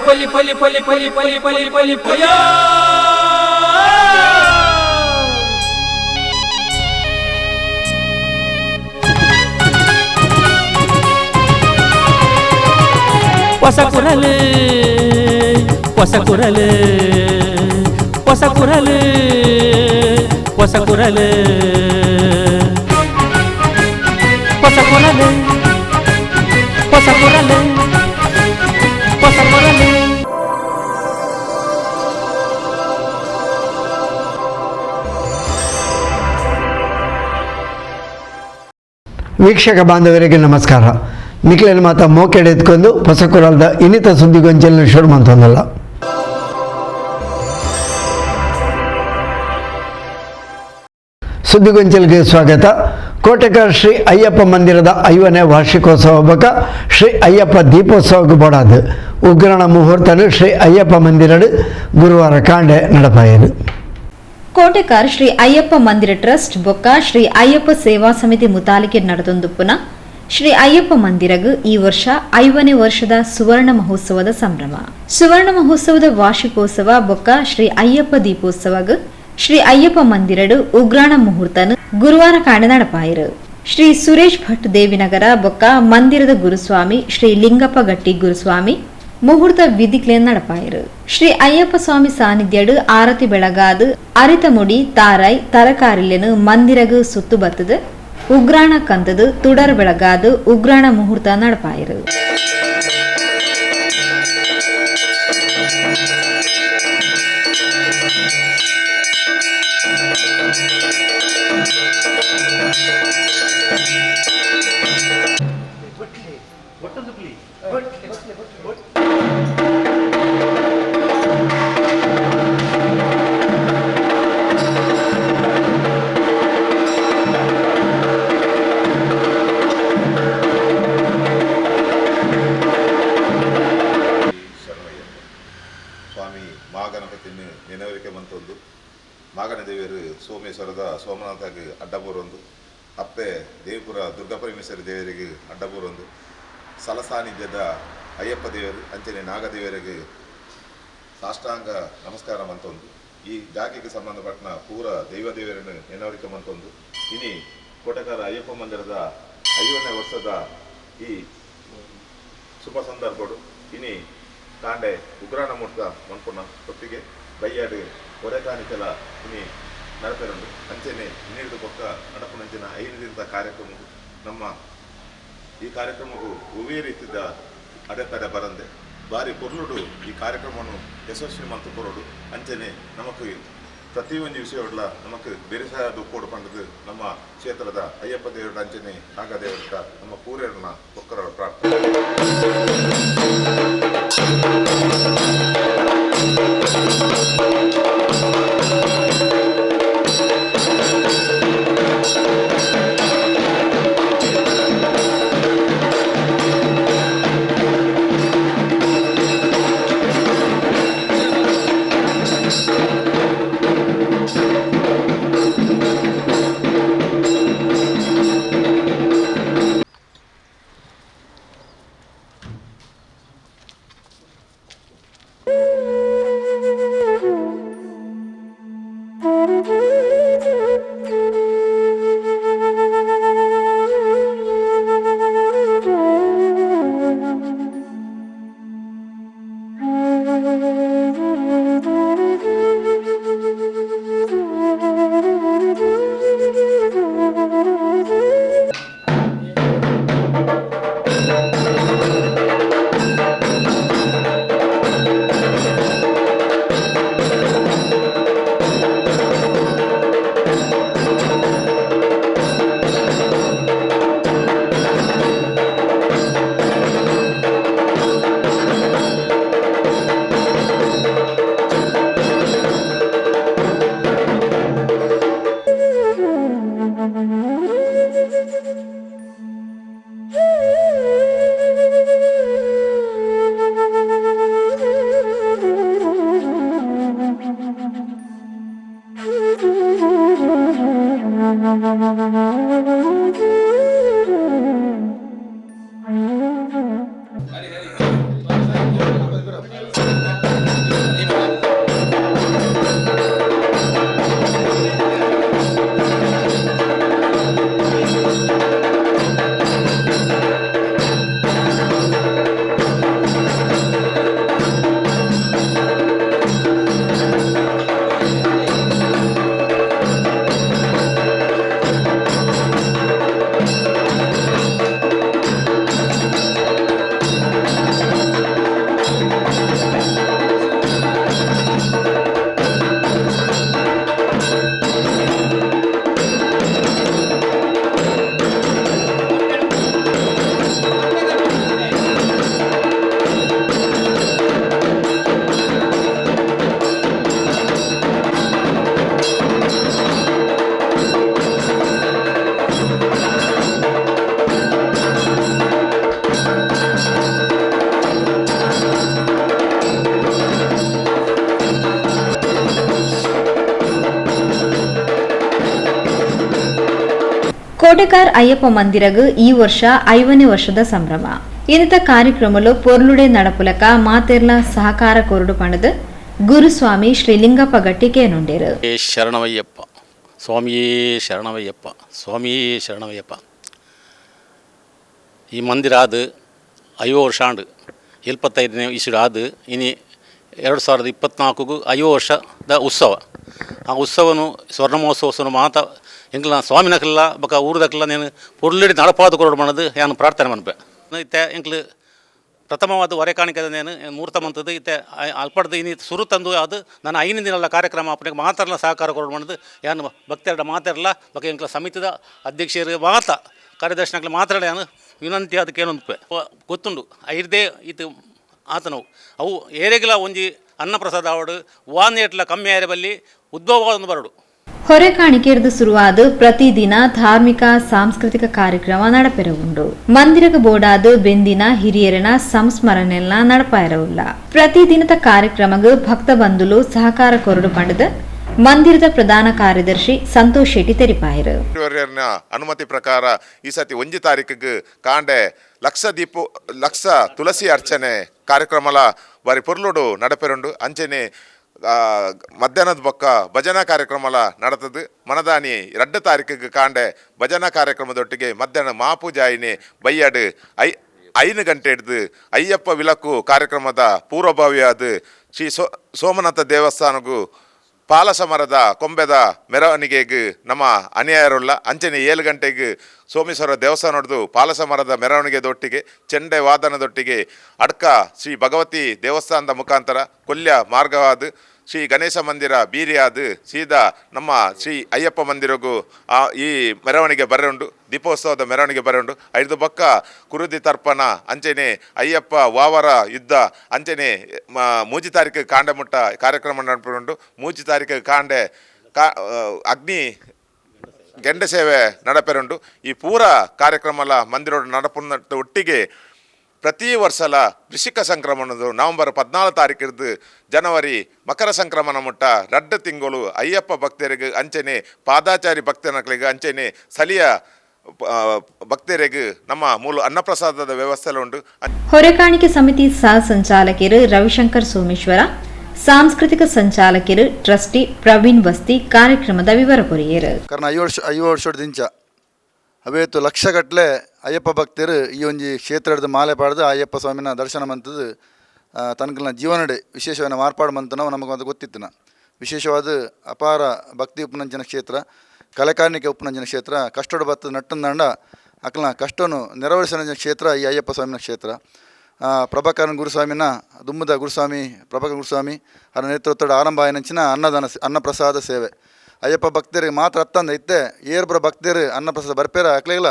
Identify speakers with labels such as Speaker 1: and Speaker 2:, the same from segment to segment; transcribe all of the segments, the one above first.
Speaker 1: ಪಲಿ ಪಲಿ ಪಲಿ ಪಲಿ ಪಲಿ ಪಲಿ ಪಲಿ ಪಯ ಹೊಸ ಕುರಲು ಹೊಸ ಕುರಲು ಹೊಸ ಕುರಲು ಹೊಸ ಕುರಲು ಹೊಸ ಕುರಲು ಹೊಸ ಕುರಲು ಹೊಸ ಕುರಲು.
Speaker 2: ವೀಕ್ಷಕ ಬಾಂಧವರಿಗೆ ನಮಸ್ಕಾರ. ನಿಖಿಲನ ಮಾತ ಮೋಕೆಡೆ ಎತ್ಕೊಂಡು ಹೊಸ ಕುರಲ್ದ ಇನ್ನಿತ ಸುದ್ದಿಗೊಂಚಲಿನ ಶುರು ಮಂತೊಂದಲ್ಲ. ಸುದ್ದಿಗೊಂಚಲಿಗೆ ಸ್ವಾಗತ. ಕೋಟೆಕರ್ ಶ್ರೀ ಅಯ್ಯಪ್ಪ ಮಂದಿರದ 5ನೇ ವಾರ್ಷಿಕೋತ್ಸವ ಹಬ್ಬಕ ಶ್ರೀ ಅಯ್ಯಪ್ಪ ದೀಪೋತ್ಸವಕ್ಕೆ ಬೋಡಾದು ಉಗ್ರಾಣ ಮುಹೂರ್ತನು ಶ್ರೀ ಅಯ್ಯಪ್ಪ ಮಂದಿರಡು ಗುರುವಾರ ಕಾಂಡೆ ನಡಪಾಯದು.
Speaker 3: ಕೋಟೆಕಾರ್ ಶ್ರೀ ಅಯ್ಯಪ್ಪ ಮಂದಿರ ಟ್ರಸ್ಟ್ ಬೊಕ್ಕ ಶ್ರೀ ಅಯ್ಯಪ್ಪ ಸೇವಾ ಸಮಿತಿ ಮುತಾಲಿಕೆ ನಡೆದೊಂದುಪ್ಪುನ ಶ್ರೀ ಅಯ್ಯಪ್ಪ ಮಂದಿರಗು ಈ ವರ್ಷ 5ನೇ ವರ್ಷದ ಸುವರ್ಣ ಮಹೋತ್ಸವದ ಸಂಭ್ರಮ. ಸುವರ್ಣ ಮಹೋತ್ಸವದ ವಾರ್ಷಿಕೋತ್ಸವ ಬೊಕ್ಕ ಶ್ರೀ ಅಯ್ಯಪ್ಪ ದೀಪೋತ್ಸವಗು ಶ್ರೀ ಅಯ್ಯಪ್ಪ ಮಂದಿರಡು ಉಗ್ರಾಣ ಮುಹೂರ್ತನು ಗುರುವಾರ ಕಾಂಡೆ ನಡಪಾಯಿರು. ಶ್ರೀ ಸುರೇಶ್ ಭಟ್ ದೇವಿನಗರ ಬೊಕ್ಕ ಮಂದಿರದ ಗುರುಸ್ವಾಮಿ ಶ್ರೀ ಲಿಂಗಪ್ಪ ಗಟ್ಟಿ ಗುರುಸ್ವಾಮಿ ಮುಹೂರ್ತ ವಿಧಿಕ್ಲೇನ್ ನಡಪಾಯಿರು. ಶ್ರೀ ಅಯ್ಯಪ್ಪ ಸ್ವಾಮಿ ಸಾನ್ನಿಧ್ಯಡು ಆರತಿ ಬೆಳಗಾದು ಅರಿತ ಮುಡಿ ತಾರಾಯ್ ತರಕಾರಿಲೆನು ಮಂದಿರಗು ಸುತ್ತು ಬತ್ತದು ಉಗ್ರಾಣ ಕಂದದು ತುಡರ್ ಬೆಳಗಾದು ಉಗ್ರಾಣ ಮುಹೂರ್ತ ನಡಪಾಯಿರು.
Speaker 4: ನೆನವರಿಕೆ ಮಂತೊಂದು ಮಾಗನ ದೇವಿಯರು ಸೋಮೇಶ್ವರದ ಸೋಮನಾಥಗೆ ಅಡ್ಡಬೂರೊಂದು ಅಪ್ಪೆ ದೇವಪುರ ದುರ್ಗಾಪರಮೇಶ್ವರಿ ದೇವರಿಗೆ ಅಡ್ಡಬೂರೊಂದು ಸಲಸಾನ್ನಿಧ್ಯದ ಅಯ್ಯಪ್ಪ ದೇವರು ಅಂಚನೆ ನಾಗದೇವರಿಗೆ ಸಾಷ್ಟಾಂಗ ನಮಸ್ಕಾರ ಮಂತೊಂದು ಈ ಜಾಗಕ್ಕೆ ಸಂಬಂಧಪಟ್ಟ ಪೂರ ದೈವ ದೇವರನ್ನು ನೆನವರಿಕೆ ಮಂತೊಂದು ಇನಿ ಕೋಟೆಕಾರ ಅಯ್ಯಪ್ಪ ಮಂದಿರದ 5ನೇ ವರ್ಷದ ಈ ಶುಭ ಸಂದರ್ಭಗಳು ಇನಿ ಕಾಂಡೆ ಉಗ್ರಾಣ ಮುಹೂರ್ತ ಮನ್ಪುನ ಒಟ್ಟಿಗೆ ಬೈಯಾಡು ಒರೆಕಾಣಿಕೆಲ ಇನಿ ನಡಪೆರಂಡು ಅಂಚೆನೆ ಇನ್ನಿಡಿದು ಪಕ್ಕ ನಡಪುನಂಚಿನ 5 ದಿನದ ಕಾರ್ಯಕ್ರಮ ನಮ್ಮ ಈ ಕಾರ್ಯಕ್ರಮಕ್ಕೂ ಒವೇ ರೀತಿಯ ಅಡೆತಡೆ ಬರಂದೆ ಬಾರಿ ಪೊರ್ಲುಡು ಈ ಕಾರ್ಯಕ್ರಮವನ್ನು ಯಶಸ್ವಿ ಮಂತು ಕೊರೋಡು ಅಂಚೆನೆ ನಮಕ್ ಪ್ರತಿಯೊಂದು ವಿಷಯವುಳ್ಳ ನಮಕ್ ಬೆರೆಸಾದ ಕೋಡು ಪಂಡದು ನಮ್ಮ ಕ್ಷೇತ್ರದ ಅಯ್ಯಪ್ಪ ದೇವರ ಅಂಚನೆ ನಾಗದೇವರ ನಮ್ಮ ಪೂರ್ಯರನ್ನ ಒಕ್ಕರ ಪ್ರಾರ್ಥನೆ.
Speaker 3: కోటెకార్ అయ్యప్ప మందిరగు ఈ వర్ష 5వ ವರ್ಷದ సంభ్రమ ఇంత కార్యక్రమంలో పొర్లుడే నడపులక మాతెర్ల సహకార కోరుడు పండుద ಗುರುಸ್ವಾಮಿ ಶ್ರೀ ಲಿಂಗಪ್ಪ ಗಟ್ಟಿಕೇನುಂಡೇರು.
Speaker 5: ಶರಣವಯ್ಯಪ್ಪ ಸ್ವಾಮಿಯೇ ಶರಣವಯ್ಯಪ್ಪ ಸ್ವಾಮಿಯೇ ಶರಣವಯ್ಯಪ್ಪ. ಈ ಮಂದಿರ ಆದ 5 ವರ್ಷ ಆಂಡು 75ನೇ ಇಸುಡು ಆದ ಇನಿ 2024 5 ವರ್ಷದ ಉತ್ಸವ. ಆ ಉತ್ಸವನು ಸ್ವರ್ಣ ಮಹೋತ್ಸವನು ಮಾತ ಎಂಕ್ಲ ಸ್ವಾಮಿನಕ್ಕೆಲ್ಲ ಬಕ ಊರದಕ್ಕೆಲ್ಲ నేను పొర్లుడి నడపాదు కొరడు మనది యాను ప్రార్థన మనపే ಇತ್ತೆ ಎಂಕ್ಲು ಪ್ರಥಮವಾದ ಹೊರೆಕಾಣಿಕೆದ ನೇನು ಮೂರ್ತಮಂತದ್ದು ಇತ್ತೆ ಅಲ್ಪಡ್ದು ಇನಿ ಸುರು ತಂದು ಅದು ನಾನು 5 ದಿನಗಳ ಕಾರ್ಯಕ್ರಮ ಅಪ್ಪನಿಗೆ ಮಾತಾಡಲ ಸಹಕಾರ ಕೊಡು ಮಾಡೋದು ಏನು ಭಕ್ತರ ಮಾತಾಡಲ್ಲ ಬಗ್ಗೆ ಎಂಕ್ಲ ಸಮಿತಿದ ಅಧ್ಯಕ್ಷರು ಮಾತ ಕಾರ್ಯದರ್ಶಿನಕ್ಲೆ ಮಾತಾಡ ಏನು ವಿನಂತಿ ಅದಕ್ಕೇನೊಂದು ಗೊತ್ತುಂಡು ಐದೇ ಇದು ಆತನವು ಅವು ಏರೆಗಿಲ ಒಂಜಿ ಅನ್ನಪ್ರಸಾದ ಅವಡು ವಾನೇಟ್ಲ ಕಮ್ಮಿ ಆರೆ ಬಲ್ಲಿ ಉದ್ಭವವನ್ನು ಬರಡು.
Speaker 3: ಹೊರೆಕಾಣಿಕೆರ್ದು ಶುರುವಾದ ಪ್ರತಿದಿನ ಧಾರ್ಮಿಕ ಸಾಂಸ್ಕೃತಿಕ ಕಾರ್ಯಕ್ರಮ ನಡಪೆರವುಂಡು. ಮಂದಿರಗ ಬೋಡಾದ ಬೆಂದಿನ ಹಿರಿಯರನ ಸಂಸ್ಮರಣೆಲ್ಲ ನಡಪಾಯಿರವುಲ್ಲ. ಪ್ರತಿದಿನದ ಕಾರ್ಯಕ್ರಮಗ ಭಕ್ತ ಬಂಧುಲು ಸಹಕಾರ ಕೊರಡು ಪಂಡದ ಮಂದಿರದ ಪ್ರಧಾನ ಕಾರ್ಯದರ್ಶಿ ಸಂತೋಷ್ ಶೆಟ್ಟಿ ತೆರಿಪಾಯಿರು.
Speaker 4: ಅನುಮತಿ ಪ್ರಕಾರ ಈ ಸತಿ 1 ತಾರೀಕಿಗೆ ಕಾಂಡೆ ಲಕ್ಷ ತುಳಸಿ ಅರ್ಚನೆ ಕಾರ್ಯಕ್ರಮಲ ಬಾರಿ ಪೊರ್ಲುಡು ನಡಪೆರುಂಡು. ಅಂಚೆನೆ ಮಧ್ಯಾಹ್ನದ ಬೊಕ್ಕ ಭಜನಾ ಕಾರ್ಯಕ್ರಮ ನಡತದು. ಮನದಾನಿ 2 ತಾರೀಕಿಗೆ ಕಾಂಡೆ ಭಜನಾ ಕಾರ್ಯಕ್ರಮದೊಟ್ಟಿಗೆ ಮಧ್ಯಾಹ್ನ ಮಹಾಪೂಜಾಯಿನಿ ಬೈಯಡು 5 ಗಂಟೆ ಹಿಡಿದು ಅಯ್ಯಪ್ಪ ವಿಲಕ್ಕು ಕಾರ್ಯಕ್ರಮದ ಪೂರ್ವಭಾವಿಯಾದ ಶ್ರೀ ಸೋಮನಾಥ ದೇವಸ್ಥಾನಗೂ ಪಾಲಸಮರದ ಕೊಂಬೆದ ಮೆರವಣಿಗೆಗೆ ನಮ್ಮ ಅನಿಯಾಯರುಲ್ಲ. ಅಂಚನೆ 7 ಗಂಟೆಗೆ ಸೋಮೇಶ್ವರ ದೇವಸ್ಥಾನ ಹೊಡೆದು ಪಾಲಸಮರದ ಮೆರವಣಿಗೆದೊಟ್ಟಿಗೆ ಚೆಂಡೆ ವಾದನದೊಟ್ಟಿಗೆ ಅಡ್ಕ ಶ್ರೀ ಭಗವತಿ ದೇವಸ್ಥಾನದ ಮುಖಾಂತರ ಕೊಲ್ಯ ಮಾರ್ಗವಾದ ಶ್ರೀ ಗಣೇಶ ಮಂದಿರ ಬೀರಿಯಾದ ಸೀದಾ ನಮ್ಮ ಶ್ರೀ ಅಯ್ಯಪ್ಪ ಮಂದಿರಗೂ ಈ ಮೆರವಣಿಗೆ ಬರೆಯುಂಡು. ದೀಪೋತ್ಸವದ ಮೆರವಣಿಗೆ ಬರೆಯುಂಡು. 5 ಬಕ್ಕ ಕುರುದಿ ತರ್ಪಣ ಅಂಚೆನೆ ಅಯ್ಯಪ್ಪ ವಾವರ ಯುದ್ಧ ಅಂಚೆನೆ 3 ತಾರೀಕು ಕಾಂಡೆ ಮುಟ್ಟ ಕಾರ್ಯಕ್ರಮ ನಡ್ಕೊಂಡು 3 ತಾರೀಕು ಕಾಂಡೆ ಅಗ್ನಿ ಗೆಂಡ ಸೇವೆ ನಡಪೆರುಂಡು. ಈ ಪೂರ ಕಾರ್ಯಕ್ರಮಲ ಮಂದಿರ ನಡಪುನ ಒಟ್ಟಿಗೆ ಪ್ರತಿ ವರ್ಷಲ ವೃಶ್ಚಿಕ ಸಂಕ್ರಮಣದು ನವೆಂಬರ್ 14 ತಾರೀಕಿರ್ದು ಜನವರಿ ಮಕರ ಸಂಕ್ರಮಣ ಮುಟ್ಟ 2 ತಿಂಗಳು ಅಯ್ಯಪ್ಪ ಭಕ್ತರಿಗೆ ಅಂಚೆನೆ ಪಾದಾಚಾರಿ ಭಕ್ತನಗಳಿಗೆ ಅಂಚೆನೆ ಸ್ಥಳೀಯ ಭಕ್ತರಿಗೆ ನಮ್ಮ ಮೂಲ ಅನ್ನಪ್ರಸಾದದ ವ್ಯವಸ್ಥೆ ಉಂಟು.
Speaker 3: ಹೊರೆಕಾಣಿಕೆ ಸಮಿತಿ ಸಹ ಸಂಚಾಲಕರು ರವಿಶಂಕರ್ ಸೋಮೇಶ್ವರ, ಸಾಂಸ್ಕೃತಿಕ ಸಂಚಾಲಕರು ಟ್ರಸ್ಟಿ ಪ್ರವೀಣ್ ಬಸ್ತಿ ಕಾರ್ಯಕ್ರಮದ ವಿವರ ಕೊರಿಯರು.
Speaker 6: ಕಾರಣ 5 ವರ್ಷದಿಂದ ಅವೇತು ಲಕ್ಷಗಟ್ಟಲೆ ಅಯ್ಯಪ್ಪ ಭಕ್ತರು ಈ ಒಂಜಿ ಕ್ಷೇತ್ರದ ಮಾಲೆ ಪಾಡ್ದು ಅಯ್ಯಪ್ಪ ಸ್ವಾಮಿನ ದರ್ಶನ ಮಂತದ್ದು ತನಕಲ್ನ ಜೀವನಡೆ ವಿಶೇಷವಾದ ಮಾರ್ಪಾಡು ಮಂತ ನಾವು ನಮಗೆ ಅದು ಗೊತ್ತಿತ್ತು. ವಿಶೇಷವಾದ ಅಪಾರ ಭಕ್ತಿ ಉಪನಂಚನ ಕ್ಷೇತ್ರ, ಕಲೆಕಾರ್ಣಿಕೆ ಉಪನಂಚನ ಕ್ಷೇತ್ರ, ಕಷ್ಟೋಡು ಭತ್ತ ನಟ್ಟಂದಂಡ ಅಕ್ಕಲ್ನ ಕಷ್ಟವನ್ನು ನೆರವೇರಿಸಿದ ಕ್ಷೇತ್ರ ಈ ಅಯ್ಯಪ್ಪ ಸ್ವಾಮಿನ ಕ್ಷೇತ್ರ. ಪ್ರಭಾಕರನ್ ಗುರುಸ್ವಾಮಿನ ದುಮ್ಮದ ಗುರುಸ್ವಾಮಿ ಪ್ರಭಾಕರನ್ ಗುರುಸ್ವಾಮಿ ಅವರ ನೇತೃತ್ವದ ಆರಂಭ ಆಯ್ನಂಚಿನ ಅನ್ನಪ್ರಸಾದ ಸೇವೆ ಅಯ್ಯಪ್ಪ ಭಕ್ತರಿಗೆ ಮಾತ್ರ ಅತ್ತಂದ ಇತ್ತೆ ಏರ್ಬರ ಭಕ್ತರು ಅನ್ನಪ್ರಸಾದ ಬರ್ಪೇರ ಹಾಕ್ಲಿಲ್ಲ.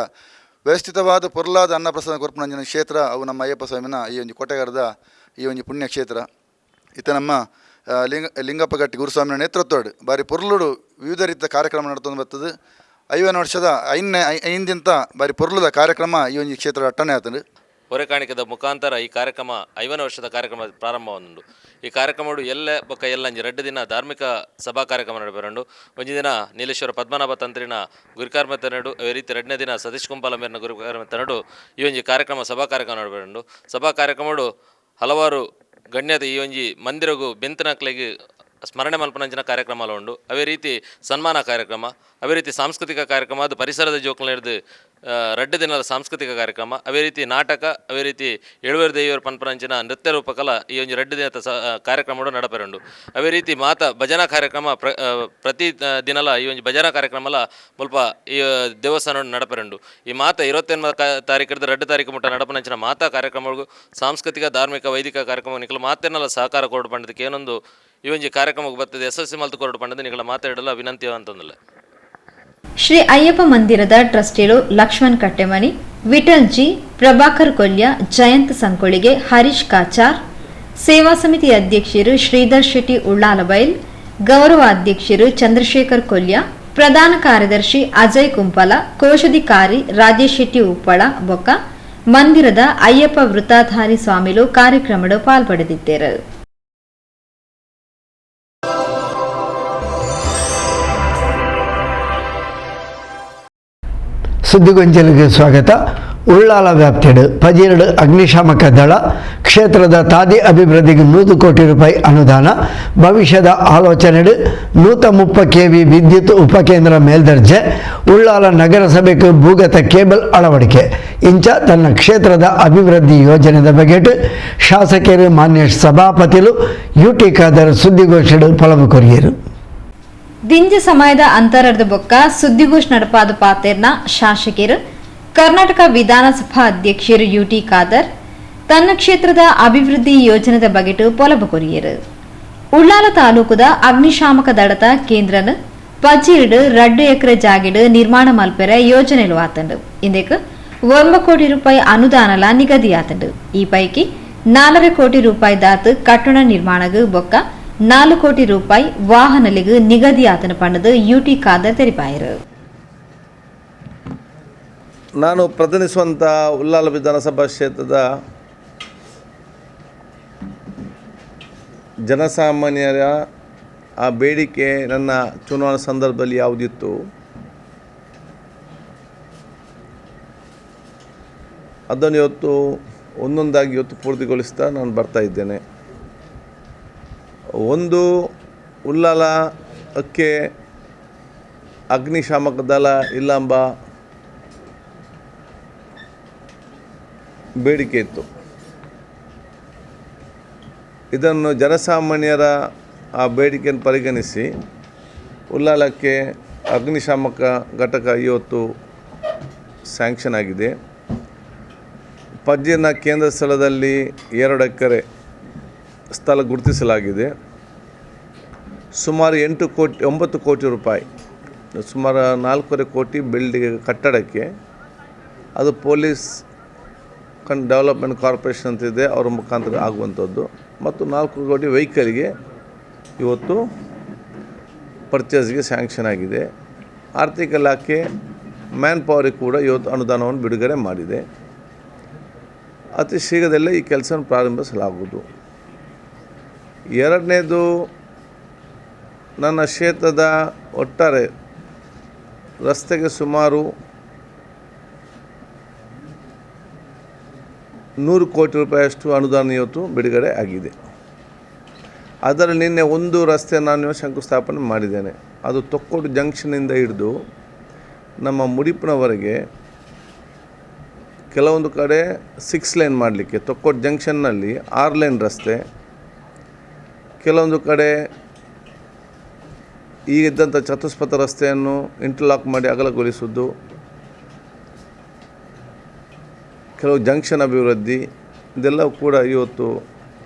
Speaker 6: ವ್ಯವಸ್ಥಿತವಾದ ಪೊರ್ಲಾದ ಅನ್ನಪ್ರಸಾದ ಕೊರ್ಪುನಂಜನ ಕ್ಷೇತ್ರ ಅವು ನಮ್ಮ ಅಯ್ಯಪ್ಪ ಸ್ವಾಮಿನ ಈ ಒಂದು ಕೋಟೆಗಾರದ ಈ ಒಂದು ಪುಣ್ಯ ಕ್ಷೇತ್ರ. ಇತ್ತ ನಮ್ಮ ಲಿಂಗಪ್ಪ ಗಟ್ಟಿ ಗುರುಸ್ವಾಮಿನ ನೇತೃತ್ವಡು ಬಾರಿ ಪೊರ್ಲುಡು ವಿವಿಧ ರೀತಿಯ ಕಾರ್ಯಕ್ರಮ ನಡ್ಕೊಂಡು ಬರ್ತದೆ. 5 ವರ್ಷದ 5ದಿಂದ ಬಾರಿ ಪೊರ್ಲುದ ಕಾರ್ಯಕ್ರಮ ಈ ಒಂದು ಕ್ಷೇತ್ರ ಅಟ್ಟನೆ ಆತಂದು.
Speaker 7: ಹೊರೆಕಾಣಿಕೆದ ಮುಖಾಂತರ ಈ ಕಾರ್ಯಕ್ರಮ 5ನೇ ವರ್ಷದ ಕಾರ್ಯಕ್ರಮ ಪ್ರಾರಂಭವೊಂದು. ಈ ಕಾರ್ಯಕ್ರಮಡು ಎಲ್ಲ ಬೊಕ್ಕ ಎಲ್ಲ 2 ದಿನ ಧಾರ್ಮಿಕ ಸಭಾ ಕಾರ್ಯಕ್ರಮ ನಡಪೆರಂಡು. ಒಂದು ದಿನ ನೀಲೇಶ್ವರ ಪದ್ಮನಾಭ ತಂತ್ರಿನ ಗುರುಕಾರ್ಮೆತ ನಡು, ಅದೇ ರೀತಿ 2ನೇ ದಿನ ಸತೀಶ್ ಕುಂಪಾಲ ಮೇರಿನ ಗುರುಕಾರ್ಮೆತ ನಡು ಈ ಒಂಜಿ ಕಾರ್ಯಕ್ರಮ ಸಭಾ ಕಾರ್ಯಕ್ರಮ ನಡಪೆರಂಡು. ಸಭಾ ಕಾರ್ಯಕ್ರಮಡು ಹಲವಾರು ಗಣ್ಯದ ಈ ಒಂಜಿ ಮಂದಿರಗೂ ಬೆಂತನಕ್ಲೆಗೆ ಸ್ಮರಣೆ ಮಲ್ಪನಂಚಿನ ಕಾರ್ಯಕ್ರಮ ಉಂಡು. ಅವೇ ರೀತಿ ಸನ್ಮಾನ ಕಾರ್ಯಕ್ರಮ, ಅವೇ ರೀತಿ ಸಾಂಸ್ಕೃತಿಕ ಕಾರ್ಯಕ್ರಮ, ಅದು ಪರಿಸರದ ಜೋಕ್ಲ ಹಿಡಿದು 2 ದಿನದ ಸಾಂಸ್ಕೃತಿಕ ಕಾರ್ಯಕ್ರಮ, ಅವೇ ರೀತಿ ನಾಟಕ, ಅವೇ ರೀತಿ ಎಳುವೇರು ದೇವಿಯರ ಪನ್ಪನಂಚಿನ ನೃತ್ಯ ರೂಪಕಲ ಈ ಒಂದು 2 ದಿನದ ಕಾರ್ಯಕ್ರಮ ನಡಪೆರಂಡು. ಅವೇ ರೀತಿ ಭಜನಾ ಕಾರ್ಯಕ್ರಮ ಪ್ರತಿ ದಿನಲ ಈ ಒಂದು ಭಜನಾ ಕಾರ್ಯಕ್ರಮಲ ಸ್ವಲ್ಪ ಈ ದೇವಸ್ಥಾನ ನಡಪೆರಂಡು. ಈ 28 ತಾರೀಕು 2 ತಾರೀಕು ಮುಟ್ಟ ನಡಪನಂಚಿನ ಕಾರ್ಯಕ್ರಮಗಳಿಗೂ ಸಾಂಸ್ಕೃತಿಕ ಧಾರ್ಮಿಕ ವೈದಿಕ ಕಾರ್ಯಕ್ರಮ ನಿಖಲ ಮಾತೇನಲ್ಲ ಸಹಕಾರ ಕೊರಡು ಪಂಡದಕ್ಕೆ ಏನೊಂದು ಈ ಒಂದು ಕಾರ್ಯಕ್ರಮಕ್ಕೆ ಬರ್ತದೆ ಯಶಸ್ವಿ ಮಲ್ತು ಕೊರಡು ಪಂಡದ ನಿಖಲ ಮಾತಾಡಲ್ಲ ವಿನಂತಿ ಅಂತಂದಿಲ್ಲ.
Speaker 3: ಶ್ರೀ ಅಯ್ಯಪ್ಪ ಮಂದಿರದ ಟ್ರಸ್ಟಿಗಳು ಲಕ್ಷ್ಮಣ್ ಕಟ್ಟೆಮನಿ, ವಿಠಲ್ ಜಿ, ಪ್ರಭಾಕರ್ ಕೊಲ್ಯ, ಜಯಂತ್ ಸಂಕೊಳಿಗೆ, ಹರೀಶ್ ಕಾಚಾರ್, ಸೇವಾ ಸಮಿತಿ ಅಧ್ಯಕ್ಷರು ಶ್ರೀಧರ್ ಶೆಟ್ಟಿ ಉಳ್ಳಾಲಬೈಲ್, ಗೌರವ ಅಧ್ಯಕ್ಷರು ಚಂದ್ರಶೇಖರ್ ಕೊಲ್ಯ, ಪ್ರಧಾನ ಕಾರ್ಯದರ್ಶಿ ಅಜಯ್ ಕುಂಪಲ, ಕೋಶಾಧಿಕಾರಿ ರಾಜೇಶ್ ಶೆಟ್ಟಿ ಉಪ್ಪಳ ಬೊಕ್ಕ ಮಂದಿರದ ಅಯ್ಯಪ್ಪ ವೃತ್ತಾಧಾರಿ ಸ್ವಾಮಿಲು ಕಾರ್ಯಕ್ರಮಡು ಪಾಲ್ಪಡೆದಿದ್ದರು.
Speaker 2: ಸುದ್ದಿಗೊಂಚಲಿಗೆ ಸ್ವಾಗತ. ಉಳ್ಳಾಲ ವ್ಯಾಪ್ತಿಡು 12 ಅಗ್ನಿಶಾಮಕ ದಳ ಕ್ಷೇತ್ರದ ತಾದಿ ಅಭಿವೃದ್ಧಿಗೆ 100 ಕೋಟಿ ರೂಪಾಯಿ ಅನುದಾನ. ಭವಿಷ್ಯದ ಆಲೋಚನೆಡು 130 kV ವಿದ್ಯುತ್ ಉಪಕೇಂದ್ರ ಮೇಲ್ದರ್ಜೆ. ಉಳ್ಳಾಲ ನಗರಸಭೆಗೆ ಭೂಗತ ಕೇಬಲ್ ಅಳವಡಿಕೆ. ಇಂಚ ತನ್ನ ಕ್ಷೇತ್ರದ ಅಭಿವೃದ್ಧಿ ಯೋಜನೆದ ಬಗೆಟ್ ಶಾಸಕರು ಮಾನ್ಯ ಸಭಾಪತಿಲು UT ಖಾದರ್ ಸುದ್ದಿಗೋಷ್ಠಿಡು ಪಲವು ಕೊರಿಯರು.
Speaker 3: ದಿಂಜ ಸಮಯದ ಅಂತರದ ಬೊಕ್ಕ ಸುದ್ದಿಗೋಷ್ಠಿ ನಡಪಾದ ಪಾತೆರ್ನ ಶಾಸಕರು ಕರ್ನಾಟಕ ವಿಧಾನಸಭಾ ಅಧ್ಯಕ್ಷರು UT ಖಾದರ್ ತನ್ನ ಕ್ಷೇತ್ರದ ಅಭಿವೃದ್ಧಿ ಯೋಜನೆದ ಬಗೆಟ್ ಪೊಲಬು ಕೊರಿಯರು. ಉಳ್ಳಾಲ ತಾಲೂಕುದ ಅಗ್ನಿಶಾಮಕ ದಳದ ಕೇಂದ್ರನ 12 ಎಕರೆ ಜಾಗಿಡ್ ನಿರ್ಮಾಣ ಮಲ್ಪೆರೆ ಯೋಜನೆಲು ಆತಂಡು. ಇಂದೆಕ್ 1 ಕೋಟಿ ರೂಪಾಯಿ ಅನುದಾನಲ ನಿಗದಿಯಾತಂಡು. ಈ ಪೈಕಿ 4 ಕೋಟಿ ರೂಪಾಯಿ ದಾತ್ ಕಟ್ಟಡ ನಿರ್ಮಾಣಗ ಬೊಕ್ಕ 4 ಕೋಟಿ ರೂಪಾಯಿ ವಾಹನಲಿಗೆ ನಿಗದಿಯಾತನ ಪಂಡದು UT ಖಾದರ್ ತೆರಿಪಾಯರು.
Speaker 8: ನಾನು ಪ್ರತಿನಿಧಿಸುವಂಥ ಉಳ್ಳಾಲ ವಿಧಾನಸಭಾ ಕ್ಷೇತ್ರದ ಜನಸಾಮಾನ್ಯರ ಆ ಬೇಡಿಕೆ ನನ್ನ ಚುನಾವಣಾ ಸಂದರ್ಭದಲ್ಲಿ ಯಾವುದಿತ್ತು ಅದನ್ನು ಇವತ್ತು ಒಂದೊಂದಾಗಿ ಇವತ್ತು ಪೂರ್ತಿಗೊಳಿಸ್ತಾ ನಾನು ಬರ್ತಾ ಇದ್ದೇನೆ. ಒಂದು, ಉಳ್ಳಾಲಕ್ಕೆ ಅಗ್ನಿಶಾಮಕ ದಳ ಇಲ್ಲಂಬ ಬೇಡಿಕೆ ಇತ್ತು. ಇದನ್ನು ಜನಸಾಮಾನ್ಯರ ಆ ಬೇಡಿಕೆಯನ್ನು ಪರಿಗಣಿಸಿ ಉಳ್ಳಾಲಕ್ಕೆ ಅಗ್ನಿಶಾಮಕ ಘಟಕ ಇವತ್ತು ಸ್ಯಾಂಕ್ಷನ್ ಆಗಿದೆ. ಪಜ್ಜಿನ ಕೇಂದ್ರ ಸ್ಥಳದಲ್ಲಿ 2 ಎಕರೆ ಸ್ಥಳ ಗುರುತಿಸಲಾಗಿದೆ. ಸುಮಾರು 9 ಕೋಟಿ ರೂಪಾಯಿ, ಸುಮಾರು 4.5 ಕೋಟಿ ಬಿಲ್ಡಿಂಗ್ ಕಟ್ಟಡಕ್ಕೆ, ಅದು ಪೊಲೀಸ್ ಡೆವಲಪ್ಮೆಂಟ್ ಕಾರ್ಪೊರೇಷನ್ ಅಂತಿದೆ ಅವರ ಮುಖಾಂತರ ಆಗುವಂಥದ್ದು. ಮತ್ತು 4 ಕೋಟಿ ವೆಹಿಕಲ್ಗೆ ಇವತ್ತು ಪರ್ಚೇಸ್ಗೆ ಸ್ಯಾಂಕ್ಷನ್ ಆಗಿದೆ. ಆರ್ಥಿಕ ಇಲಾಖೆ ಮ್ಯಾನ್ ಪವರಿಗೆ ಕೂಡ ಇವತ್ತು ಅನುದಾನವನ್ನು ಬಿಡುಗಡೆ ಮಾಡಿದೆ. ಅತಿ ಶೀಘ್ರದಲ್ಲೇ ಈ ಕೆಲಸವನ್ನು ಪ್ರಾರಂಭಿಸಲಾಗುವುದು. ಎರಡನೇದು, ನನ್ನ ಕ್ಷೇತ್ರದ ಒಟ್ಟಾರೆ ರಸ್ತೆಗೆ ಸುಮಾರು 100 ಕೋಟಿ ರೂಪಾಯಿಯಷ್ಟು ಅನುದಾನ ಇವತ್ತು ಬಿಡುಗಡೆ ಆಗಿದೆ. ಅದರಲ್ಲಿ ನಿನ್ನೆ ಒಂದು ರಸ್ತೆ ನಾನು ಶಂಕುಸ್ಥಾಪನೆ ಮಾಡಿದ್ದೇನೆ. ಅದು ತೊಕ್ಕೋಡು ಜಂಕ್ಷನಿಂದ ಹಿಡಿದು ನಮ್ಮ ಮುಡಿಪಿನವರೆಗೆ ಕೆಲವೊಂದು ಕಡೆ 6 ಲೈನ್ ಮಾಡಲಿಕ್ಕೆ, ತೊಕ್ಕೋಡು ಜಂಕ್ಷನ್ನಲ್ಲಿ 6 ಲೈನ್ ರಸ್ತೆ, ಕೆಲವೊಂದು ಕಡೆ ಈಗಿದ್ದಂಥ ಚತುಷ್ಪಥ ರಸ್ತೆಯನ್ನು ಇಂಟರ್ಲಾಕ್ ಮಾಡಿ ಅಗಲಗೊಳಿಸುವುದು, ಕೆಲವು ಜಂಕ್ಷನ್ ಅಭಿವೃದ್ಧಿ, ಇದೆಲ್ಲವೂ ಕೂಡ ಇವತ್ತು